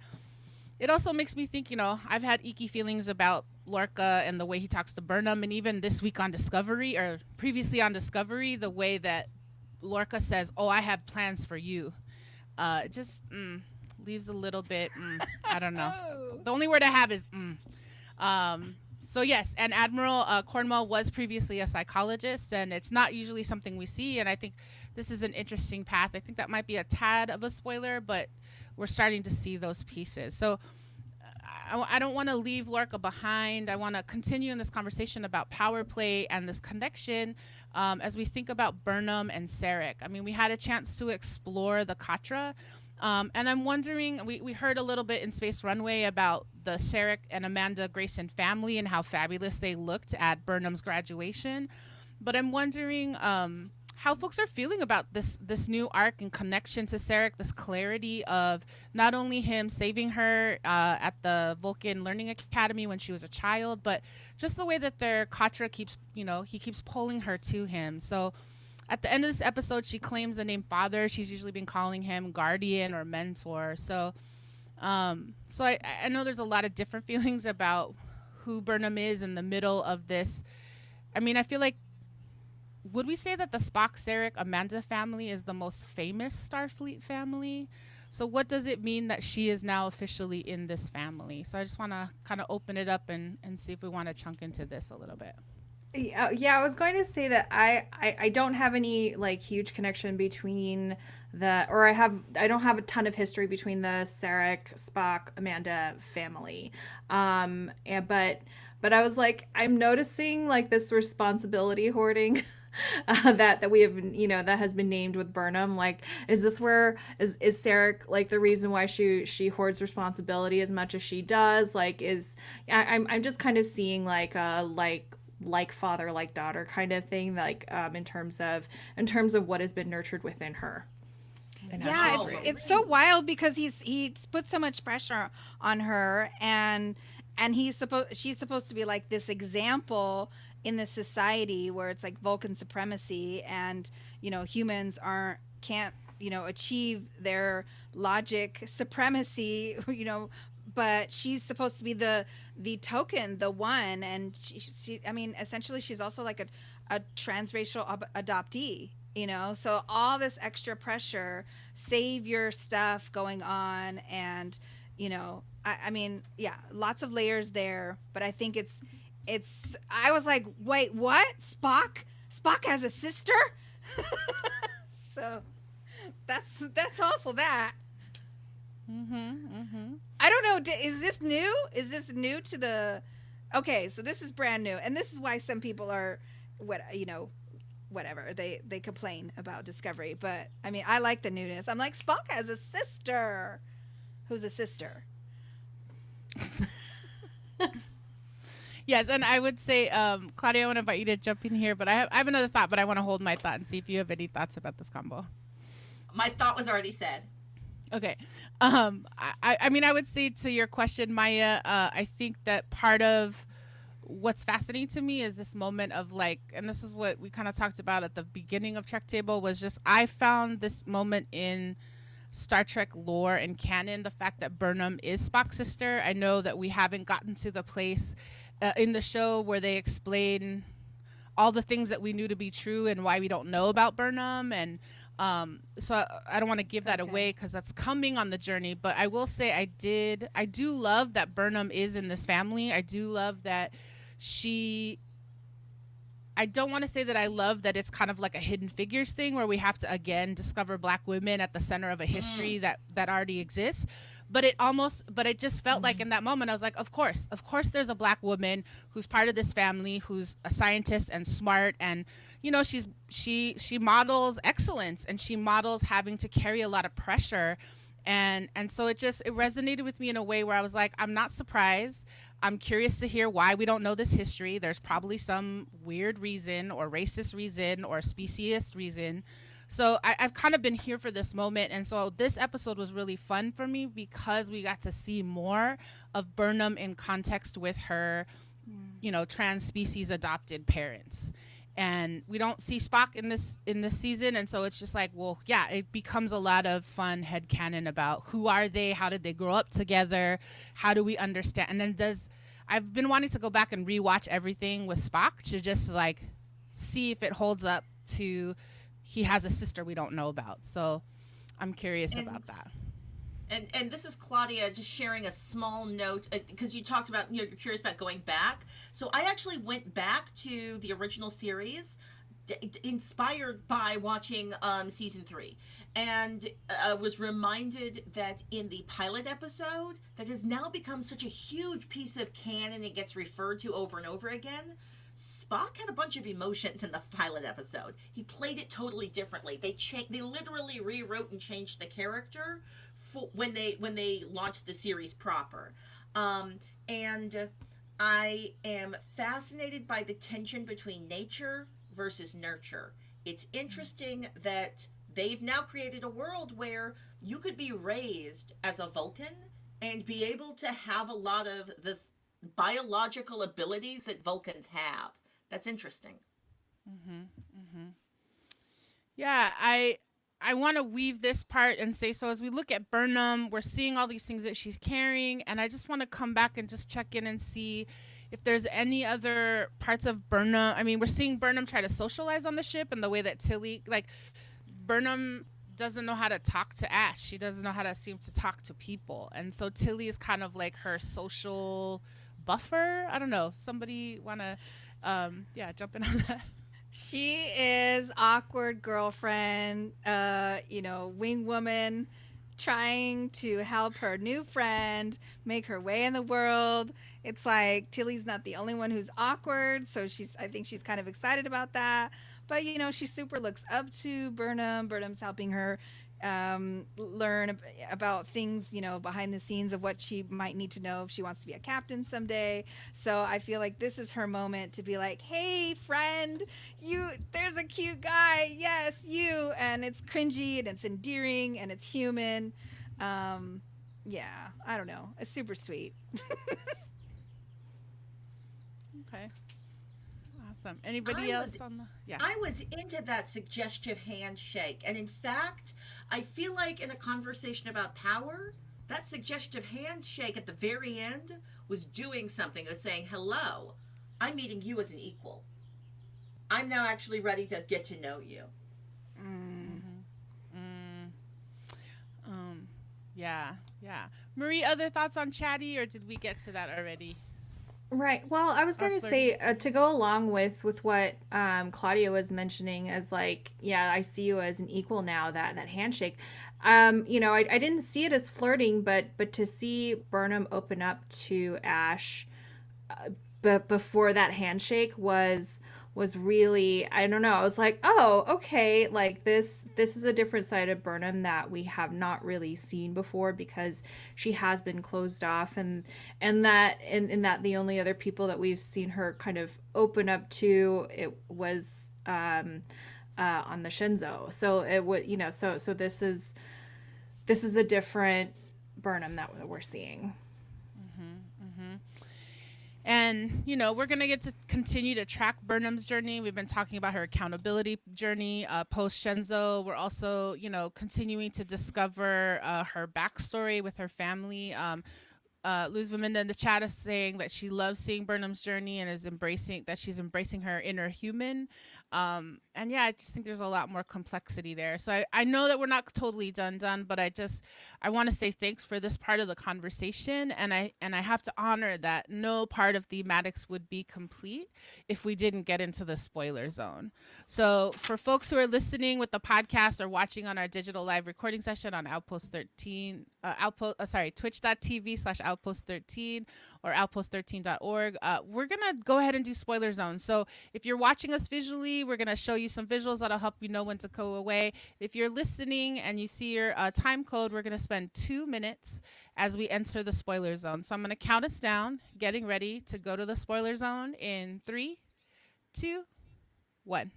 it also makes me think, I've had icky feelings about Lorca and the way he talks to Burnham, and even this week on Discovery, or previously on Discovery, the way that Lorca says, oh, I have plans for you. Just leaves a little bit, I don't know. The only word I have is So yes, and Admiral Cornwell was previously a psychologist, and it's not usually something we see, and I think this is an interesting path. I think that might be a tad of a spoiler, but we're starting to see those pieces. So I don't want to leave Lorca behind. I want to continue in this conversation about power play and this connection as we think about Burnham and Sarek. I mean, we had a chance to explore the Katra, and I'm wondering, we heard a little bit in Space Runway about the Sarek and Amanda Grayson family and how fabulous they looked at Burnham's graduation. But I'm wondering how folks are feeling about this new arc and connection to Sarek, this clarity of not only him saving her at the Vulcan Learning Academy when she was a child, but just the way that their Katra keeps, he keeps pulling her to him. So at the end of this episode, she claims the name father. She's usually been calling him guardian or mentor. So I know there's a lot of different feelings about who Burnham is in the middle of this. I mean, I feel like, would we say that the Spock, Sarek, Amanda family is the most famous Starfleet family? So what does it mean that she is now officially in this family? So I just want to kind of open it up and see if we want to chunk into this a little bit. Yeah, I was going to say that I don't have any like huge connection between I don't have a ton of history between the Sarek, Spock, Amanda family. But I was like, I'm noticing like this responsibility hoarding that we have, that has been named with Burnham. Like, is this where is Sarek like the reason why she hoards responsibility as much as she does? Like, I'm just kind of seeing like like father, like daughter kind of thing, like in terms of what has been nurtured within her. Yeah, it's so wild because he put so much pressure on her, and she's supposed to be like this example in this society where it's like Vulcan supremacy, and humans can't achieve their logic supremacy, but she's supposed to be the token, the one, and she I mean, essentially she's also like a transracial adoptee, so all this extra pressure, savior stuff going on, and I mean, yeah, lots of layers there, but I think it's I was like, wait, what? Spock has a sister? So that's also that. I don't know. Is this new? Is this new to the? Okay, so this is brand new, and this is why some people are, whatever they complain about Discovery. But I mean, I like the newness. I'm like, Spock has a sister. Who's a sister? Yes, and I would say, Claudia, I want to invite you to jump in here, but I have another thought, but I want to hold my thought and see if you have any thoughts about this combo. My thought was already said. Okay. I mean, I would say to your question, Maya, I think that part of what's fascinating to me is this moment of like, and this is what we kind of talked about at the beginning of Trek Table, was just, I found this moment in Star Trek lore and canon, the fact that Burnham is Spock's sister. I know that we haven't gotten to the place in the show where they explain all the things that we knew to be true and why we don't know about Burnham, and so I don't want to give that away because that's coming on the journey. But I will say I do love that Burnham is in this family. I do love that I don't want to say that I love that it's kind of like a Hidden Figures thing where we have to again discover Black women at the center of a history that already exists. But it just felt like in that moment, I was like, of course there's a Black woman who's part of this family, who's a scientist and smart. And, she models excellence, and she models having to carry a lot of pressure. And so it resonated with me in a way where I was like, I'm not surprised. I'm curious to hear why we don't know this history. There's probably some weird reason or racist reason or speciest reason. So I've kind of been here for this moment. And so this episode was really fun for me because we got to see more of Burnham in context with her, trans species adopted parents. And we don't see Spock in this season. And so it's just like, well, yeah, it becomes a lot of fun headcanon about who are they? How did they grow up together? How do we understand? And then I've been wanting to go back and rewatch everything with Spock to just like see if it holds up to he has a sister we don't know about. So I'm curious about that. And this is Claudia just sharing a small note because you talked about, you're curious about going back. So I actually went back to the original series, inspired by watching season 3, and was reminded that in the pilot episode that has now become such a huge piece of canon, it gets referred to over and over again. Spock had a bunch of emotions in the pilot episode. He played it totally differently. They literally rewrote and changed the character for when they launched the series proper. And I am fascinated by the tension between nature versus nurture. It's interesting that they've now created a world where you could be raised as a Vulcan and be able to have a lot of the biological abilities that Vulcans have. That's interesting. Yeah, I want to weave this part and say, so as we look at Burnham, we're seeing all these things that she's carrying, and I just want to come back and just check in and see if there's any other parts of Burnham. I mean, we're seeing Burnham try to socialize on the ship, and the way that Tilly, like, Burnham doesn't know how to talk to Ash. She doesn't know how to seem to talk to people, and so Tilly is kind of like her social buffer. I don't know. Somebody want to, jump in on that? She is awkward girlfriend, wing woman, trying to help her new friend make her way in the world. It's like Tilly's not the only one who's awkward, so I think she's kind of excited about that. But she super looks up to Burnham. Burnham's helping her learn about things, behind the scenes of what she might need to know if she wants to be a captain someday. So I feel like this is her moment to be like, hey friend, there's a cute guy, yes, you, and it's cringy and it's endearing and it's human. I don't know, it's super sweet. Okay, awesome. Anybody else on the? Yeah, I was into that suggestive handshake, and in fact, I feel like in a conversation about power, that suggestive handshake at the very end was doing something. It was saying, hello, I'm meeting you as an equal. I'm now actually ready to get to know you. Yeah. Marie, other thoughts on Chatty, or did we get to that already? Right. Well, I was going to say, to go along with what Claudia was mentioning, as like, yeah, I see you as an equal now, that handshake. I didn't see it as flirting, but to see Burnham open up to Ash but before that handshake was really, I don't know, I was like, oh, okay, like this is a different side of Burnham that we have not really seen before, because she has been closed off, and that the only other people that we've seen her kind of open up to, it was on the Shenzhou. So it would, so this is a different Burnham that we're seeing. And, we're going to get to continue to track Burnham's journey. We've been talking about her accountability journey post-Shenzhou. We're also, continuing to discover her backstory with her family. Luz Vaminda in the chat is saying that she loves seeing Burnham's journey and she's embracing her inner human. And yeah, I just think there's a lot more complexity there. So I know that we're not totally done, but I want to say thanks for this part of the conversation. And I have to honor that no part of Thematix would be complete if we didn't get into the spoiler zone. So for folks who are listening with the podcast or watching on our digital live recording session on Outpost 13, twitch.tv/Outpost 13 or outpost13.org, we're going to go ahead and do spoiler zone. So if you're watching us visually, we're going to show you some visuals that'll help you know when to go away. If you're listening and you see your time code, we're going to spend 2 minutes as we enter the spoiler zone. So I'm going to count us down, getting ready to go to the spoiler zone in 3, 2, 1.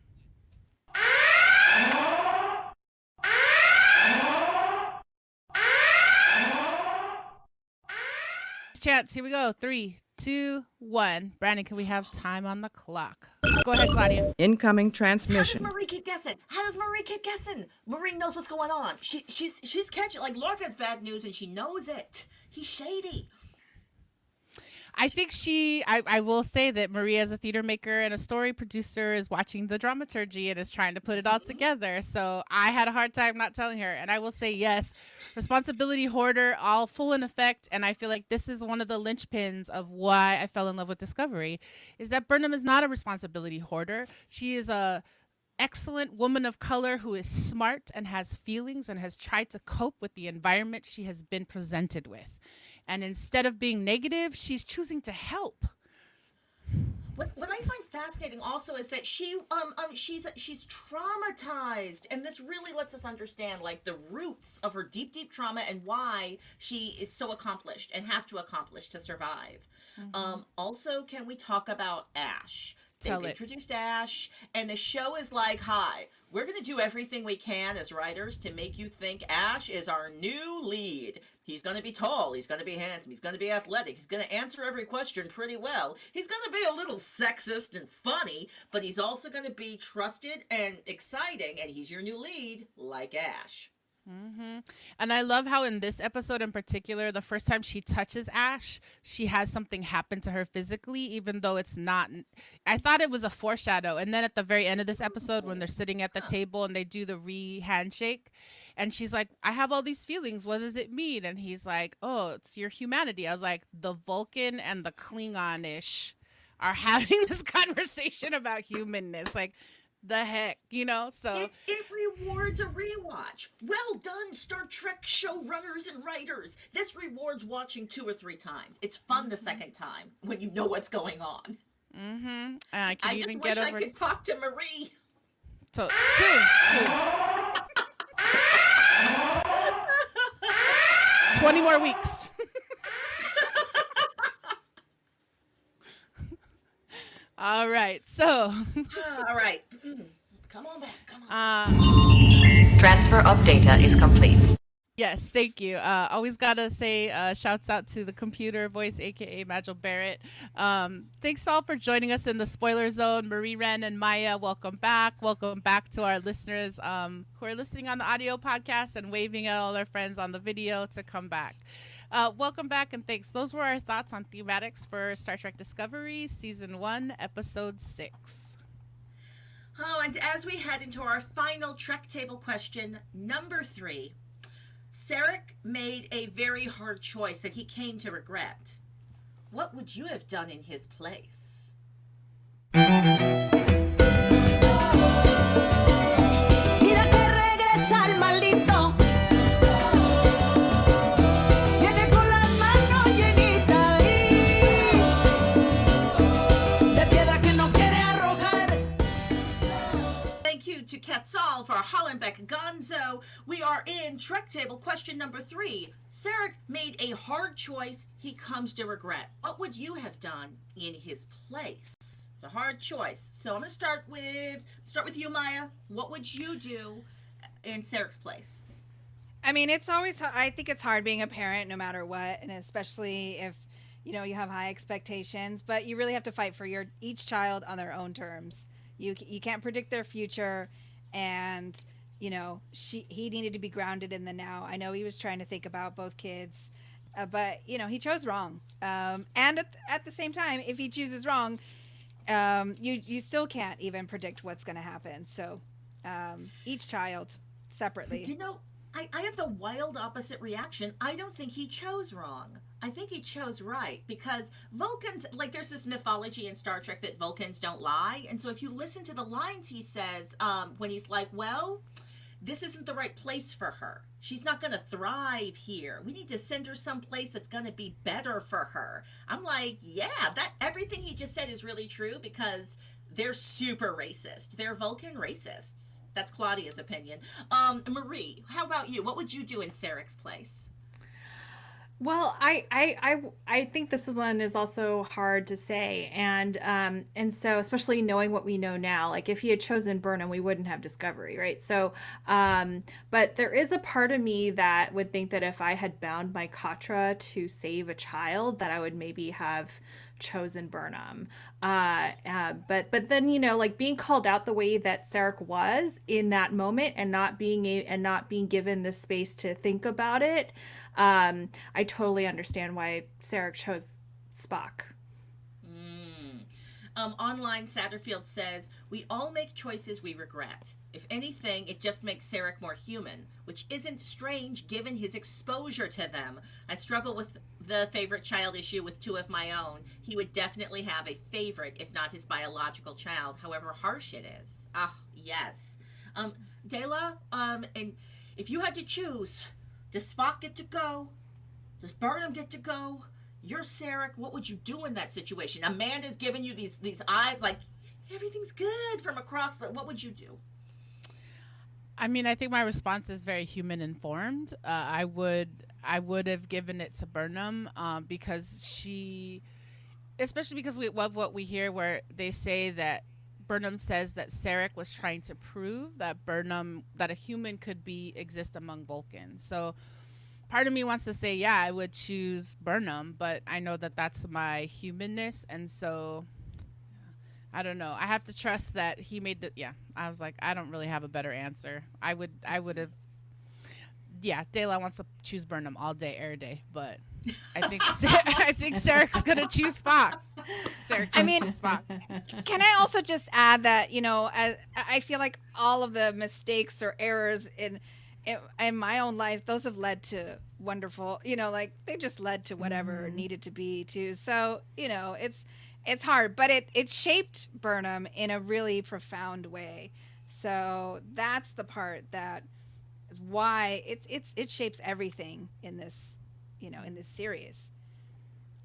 Chance, here we go. 3, 2, 1. Brandon, can we have time on the clock? Go ahead, Claudia. Incoming How does transmission. Marie keep guessing? Marie knows what's going on. She's catching, like, Lorca's bad news and she knows it. He's shady. I think I will say that Maria, as a theater maker and a story producer, is watching the dramaturgy and is trying to put it all together. So I had a hard time not telling her. And I will say, yes, responsibility hoarder, all full in effect. And I feel like this is one of the linchpins of why I fell in love with Discovery, is that Burnham is not a responsibility hoarder. She is a excellent woman of color who is smart and has feelings and has tried to cope with the environment she has been presented with. And instead of being negative, she's choosing to help. What I find fascinating also is that she's traumatized, and this really lets us understand like the roots of her deep trauma and why she is so accomplished and has to accomplish to survive. Also, can we talk about Ash? They've introduced Ash, and the show is like, hi, we're going to do everything we can as writers to make you think Ash is our new lead. He's going to be tall, he's going to be handsome, he's going to be athletic, he's going to answer every question pretty well. He's going to be a little sexist and funny, but he's also going to be trusted and exciting, and he's your new lead, like Ash. And I love how in this episode in particular, the first time she touches Ash, she has something happen to her physically, even though it's not. I thought it was a foreshadow. And then at the very end of this episode, when they're sitting at the table and they do the handshake, and she's like, I have all these feelings. What does it mean? And he's like, oh, it's your humanity. I was like, the Vulcan and the Klingon-ish are having this conversation about humanness. Like, the heck, so it rewards a rewatch. Well done, Star Trek showrunners and writers. This rewards watching 2 or 3 times. It's fun the second time when you know what's going on. I just wish I could talk to Marie. So soon. 20 more weeks. All right, so. All right. Come on back. Transfer of data is complete. Yes, thank you. Always gotta say shouts out to the computer voice, aka Majel Barrett. Thanks all for joining us in the spoiler zone. Marie-Reine and Maya, welcome back. Welcome back to our listeners who are listening on the audio podcast and waving at all their friends on the video to come back. Welcome back and thanks. Those were our thoughts on Thematix for Star Trek Discovery, Season 1, Episode 6. Oh, and as we head into our final Trek table question, number 3, Sarek made a very hard choice that he came to regret. What would you have done in his place? Mira que regresa el maldito. Viene con las manos llenitas de piedra que no quiere arrojar. Thank you to Quetzal for Hollenbeck Gonzo. We are in Trek Table question number 3. Sarek made a hard choice he comes to regret. What would you have done in his place? It's a hard choice. So I'm going to start with you, Maya. What would you do in Sarek's place? I mean, it's always, I think it's hard being a parent no matter what, and especially if, you have high expectations, but you really have to fight for each child on their own terms. You can't predict their future, and he needed to be grounded in the now. I know he was trying to think about both kids, but he chose wrong. And at the same time, if he chooses wrong, you still can't even predict what's going to happen. So each child separately. I have the wild opposite reaction. I don't think he chose wrong. I think he chose right, because Vulcans, like, there's this mythology in Star Trek that Vulcans don't lie. And so if you listen to the lines he says when he's like, well, this isn't the right place for her. She's not going to thrive here. We need to send her someplace that's going to be better for her. I'm like, yeah, everything he just said is really true, because they're super racist. They're Vulcan racists. That's Claudia's opinion. Marie, how about you? What would you do in Sarek's place? Well, I think this one is also hard to say, and so especially knowing what we know now, like if he had chosen Burnham, we wouldn't have Discovery, right? So, but there is a part of me that would think that if I had bound my Katra to save a child, that I would maybe have chosen Burnham. But then like being called out the way that Sarek was in that moment, and not being given the space to think about it. I totally understand why Sarek chose Spock. Online, Satterfield says, we all make choices we regret. If anything, it just makes Sarek more human, which isn't strange given his exposure to them. I struggle with the favorite child issue with two of my own. He would definitely have a favorite, if not his biological child, however harsh it is. Ah, yes. Dela, and if you had to choose, does Spock get to go? Does Burnham get to go? You're Sarek. What would you do in that situation? Amanda's giving you these eyes like everything's good from across. What would you do? I mean, I think my response is very human informed. I would have given it to Burnham because she, especially because we love what we hear where they say that Burnham says that Sarek was trying to prove that that a human could exist among Vulcans. So part of me wants to say, yeah, I would choose Burnham, but I know that that's my humanness. And so I don't know. I have to trust that he made I was like, I don't really have a better answer. I would have, Dayla wants to choose Burnham all day, every day, but I think Sarek's going to choose Spock. Choose Spock. Can I also just add that, I feel like all of the mistakes or errors in my own life, those have led to wonderful, they just led to whatever needed to be too. So, it's hard, but it shaped Burnham in a really profound way. So that's the part that is why it shapes everything in this, in this series.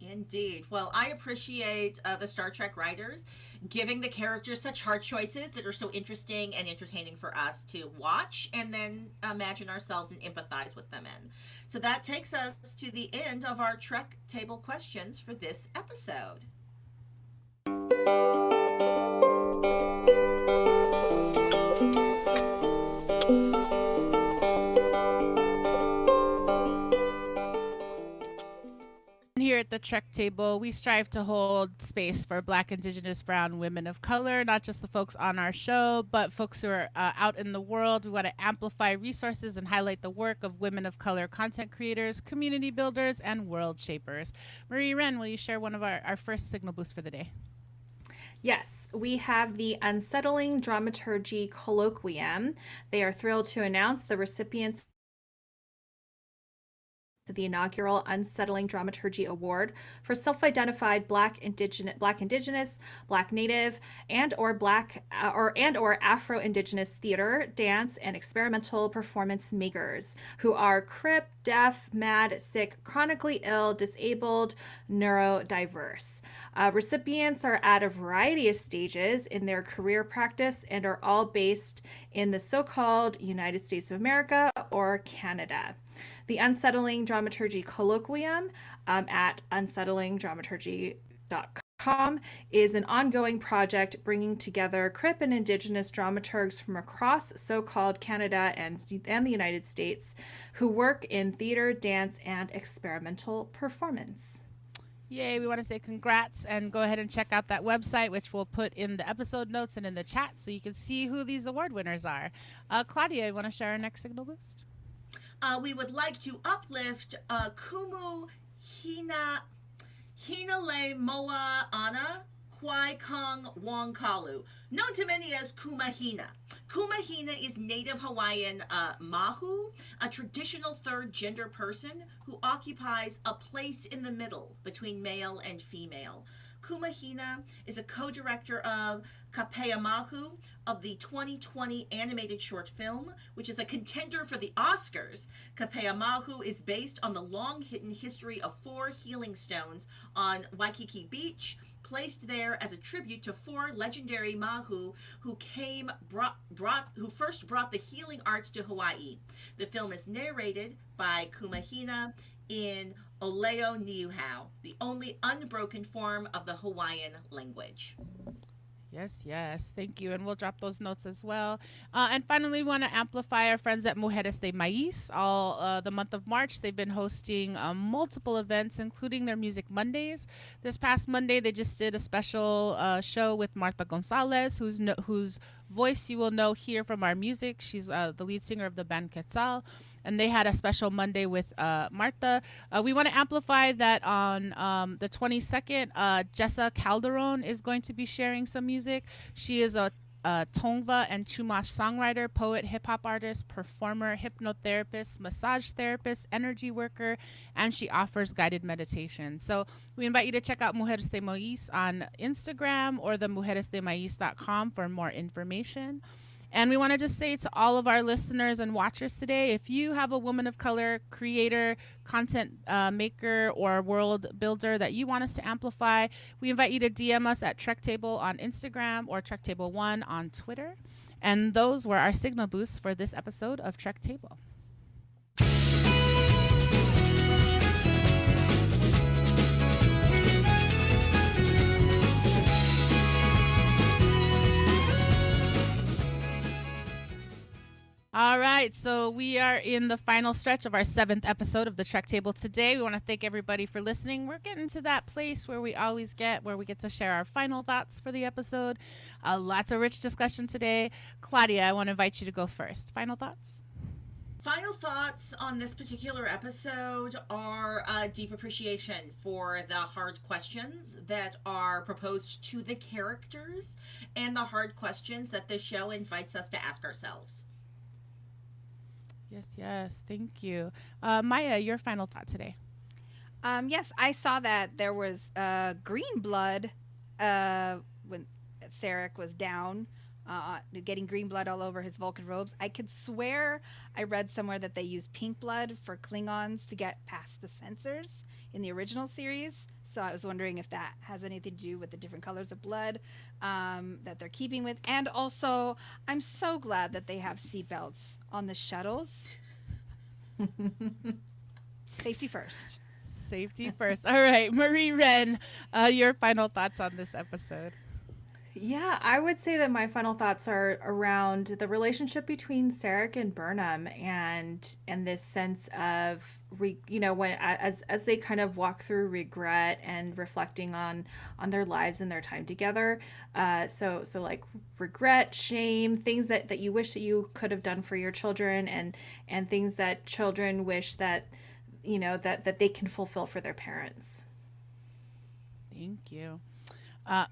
Indeed. Well, I appreciate the Star Trek writers giving the characters such hard choices that are so interesting and entertaining for us to watch and then imagine ourselves and empathize with them in. So that takes us to the end of our Trek table questions for this episode. Here at the Trek table, we strive to hold space for Black, Indigenous, Brown, women of color, not just the folks on our show, but folks who are out in the world. We want to amplify resources and highlight the work of women of color content creators, community builders, and world shapers. Marie-Reine, will you share one of our first signal boosts for the day? Yes, we have the Unsettling Dramaturgy Colloquium. They are thrilled to announce the recipients of the inaugural Unsettling Dramaturgy Award for self-identified Black, Indigenous, Black Native, and or Afro-Indigenous theater, dance, and experimental performance makers who are Crip, deaf, mad, sick, chronically ill, disabled, neurodiverse. Recipients are at a variety of stages in their career practice and are all based in the so-called United States of America or Canada. The Unsettling Dramaturgy Colloquium at unsettlingdramaturgy.com is an ongoing project bringing together Crip and Indigenous dramaturgs from across so-called Canada and the United States who work in theater, dance, and experimental performance. Yay, we want to say congrats and go ahead and check out that website, which we'll put in the episode notes and in the chat so you can see who these award winners are. Claudia, you want to share our next signal boost? We would like to uplift Kumu Hinale Moa Ana Kwai Kong Wong Kalu, known to many as Kumahina. Kumahina is Native Hawaiian Mahu, a traditional third gender person who occupies a place in the middle between male and female. Kumahina is a co-director of Kapeamahu of the 2020 animated short film, which is a contender for the Oscars. Kapeamahu is based on the long-hidden history of 4 healing stones on Waikiki Beach, placed there as a tribute to 4 legendary Mahu who first brought the healing arts to Hawaii. The film is narrated by Kumahina in Oleo Niuhau, the only unbroken form of the Hawaiian language. Yes. Thank you. And we'll drop those notes as well. And finally, we want to amplify our friends at Mujeres de Maíz. All the month of March, they've been hosting multiple events, including their Music Mondays. This past Monday, they just did a special show with Martha Gonzalez, whose voice you will know here from our music. She's the lead singer of the band Quetzal. and they had a special Monday with Martha. We want to amplify that on the 22nd. Jessa Calderon is going to be sharing some music. She is a Tongva and Chumash songwriter, poet, hip-hop artist, performer, hypnotherapist, massage therapist, energy worker, and she offers guided meditation. So we invite you to check out Mujeres de Maíz on Instagram or the mujeresdemaiz.com for more information. And we want to just say to all of our listeners and watchers today, if you have a woman of color, creator, content maker, or world builder that you want us to amplify, we invite you to DM us at Trek Table on Instagram or Trek Table 1 on Twitter. And those were our signal boosts for this episode of Trek Table. All right, so we are in the final stretch of our 7th episode of the Trek Table today. We want to thank everybody for listening. We're getting to that place where we always get, where we get to share our final thoughts for the episode. Lots of rich discussion today. Claudia, I want to invite you to go first. Final thoughts? Final thoughts on this particular episode are a deep appreciation for the hard questions that are proposed to the characters and the hard questions that the show invites us to ask ourselves. Yes, thank you. Maya, your final thought today. Yes, I saw that there was green blood when Sarek was down, getting green blood all over his Vulcan robes. I could swear I read somewhere that they use pink blood for Klingons to get past the censors in the original series. So I was wondering if that has anything to do with the different colors of blood that they're keeping with. And also, I'm so glad that they have seatbelts on the shuttles. Safety first. Safety first. All right, Marie-Reine, your final thoughts on this episode. Yeah, I would say that my final thoughts are around the relationship between Sarek and Burnham and this sense of when as they kind of walk through regret and reflecting on their lives and their time together. So like regret, shame, things that you wish that you could have done for your children and things that children wish that that they can fulfill for their parents. Thank you.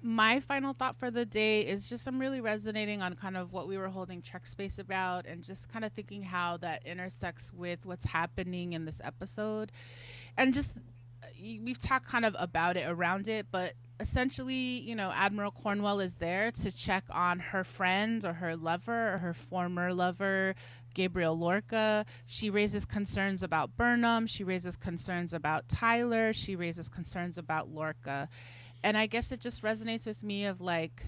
My final thought for the day is just I'm really resonating on kind of what we were holding Trek Space about and just kind of thinking how that intersects with what's happening in this episode. And just we've talked kind of about it, around it, but essentially, Admiral Cornwell is there to check on her friend or her lover or her former lover, Gabriel Lorca. She raises concerns about Burnham. She raises concerns about Tyler. She raises concerns about Lorca. And I guess it just resonates with me of like,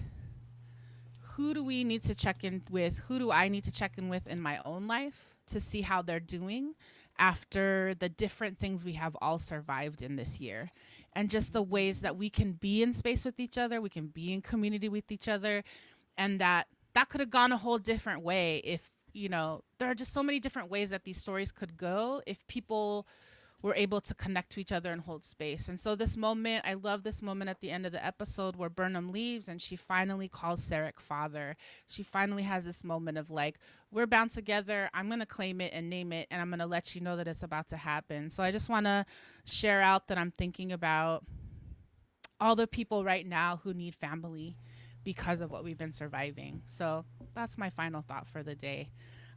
who do we need to check in with? Who do I need to check in with in my own life to see how they're doing after the different things we have all survived in this year? And just the ways that we can be in space with each other, we can be in community with each other. And that could have gone a whole different way if, there are just so many different ways that these stories could go if people were able to connect to each other and hold space. And so this moment, I love this moment at the end of the episode where Burnham leaves and she finally calls Sarek father. She finally has this moment of like, we're bound together. I'm going to claim it and name it, and I'm going to let you know that it's about to happen. So I just want to share out that I'm thinking about all the people right now who need family because of what we've been surviving. So that's my final thought for the day.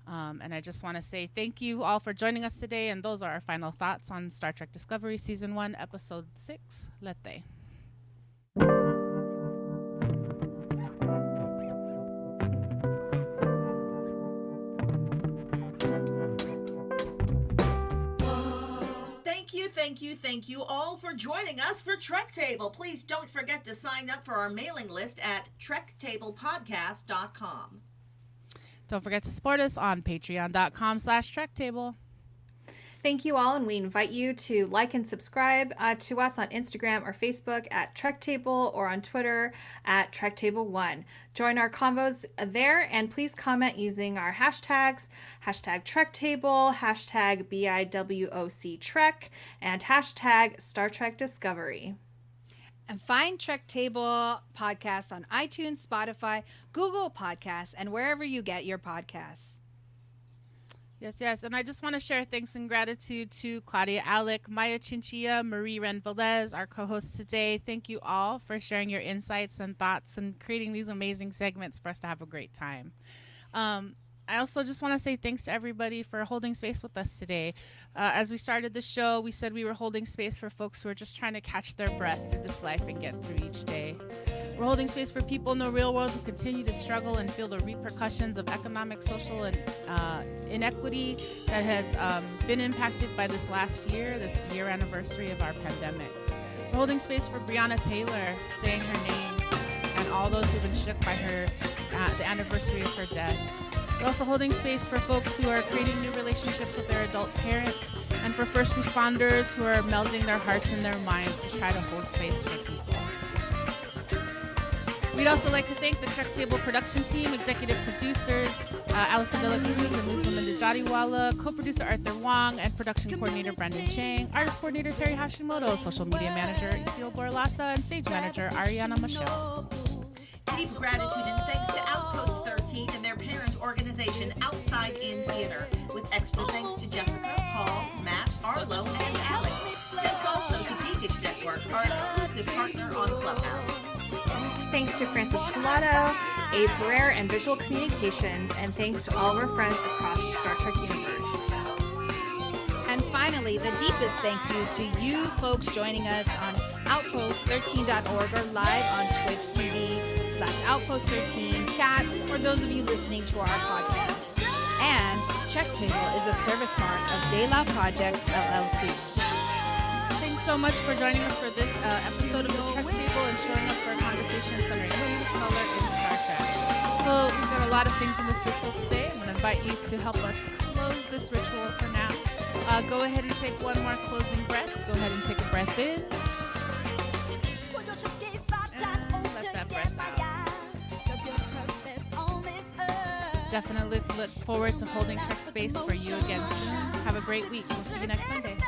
And I just want to say thank you all for joining us today. And those are our final thoughts on Star Trek Discovery Season 1, Episode 6, Lethe. Thank you all for joining us for Trek Table. Please don't forget to sign up for our mailing list at trektablepodcast.com. Don't forget to support us on patreon.com/trektable. Thank you all, and we invite you to like and subscribe to us on Instagram or Facebook at Trek Table or on Twitter at TrekTable1. Join our convos there, and please comment using our hashtags, #TrekTable, #BIWOCTrek, and #Star Trek Discovery. And find Trek Table Podcasts on iTunes, Spotify, Google Podcasts, and wherever you get your podcasts. Yes. And I just want to share thanks and gratitude to Claudia Alick, Maya Chinchilla, Marie-Reine Velez, our co-hosts today. Thank you all for sharing your insights and thoughts and creating these amazing segments for us to have a great time. I also just want to say thanks to everybody for holding space with us today. As we started the show, we said we were holding space for folks who are just trying to catch their breath through this life and get through each day. We're holding space for people in the real world who continue to struggle and feel the repercussions of economic, social, and inequity that has been impacted by this last year, this year anniversary of our pandemic. We're holding space for Breonna Taylor, saying her name, and all those who've been shook by her, the anniversary of her death. We're also holding space for folks who are creating new relationships with their adult parents, and for first responders who are melding their hearts and their minds to try to hold space for people. We'd also like to thank the Trek Table production team, executive producers, Alison de la Cruz and Luzma Jadiwala, co-producer Arthur Wong, and production coordinator Brendan Chang, artist coordinator Terry Hashimoto, social media manager Isil Borlasa, and stage manager Ariana Michelle. Deep gratitude and thanks to Outpost 13 and their parent organization Outside In Theater, with extra thanks to Jessica, Paul, Matt, Arlo, and Alex. Thanks also to Geekish Network, our exclusive partner on Clubhouse. Thanks to Francis Gelato, Abe Ferrer, and Visual Communications, and thanks to all of our friends across the Star Trek universe. And finally, the deepest thank you to you folks joining us on Outpost13.org or live on Twitch TV/Outpost13 chat, or those of you listening to our podcast. And Check Table is a service mark of De La Projects, LLC. Thanks so much for joining us for this episode of the Trek Table and showing up for a conversation centering women of color in Star Trek. So we've got a lot of things in this ritual today. I'm going to invite you to help us close this ritual for now. Go ahead and take one more closing breath. Go ahead and take a breath in. And let that breath out. Definitely look forward to holding Trek space for you again soon. Have a great week. We'll see you next Sunday.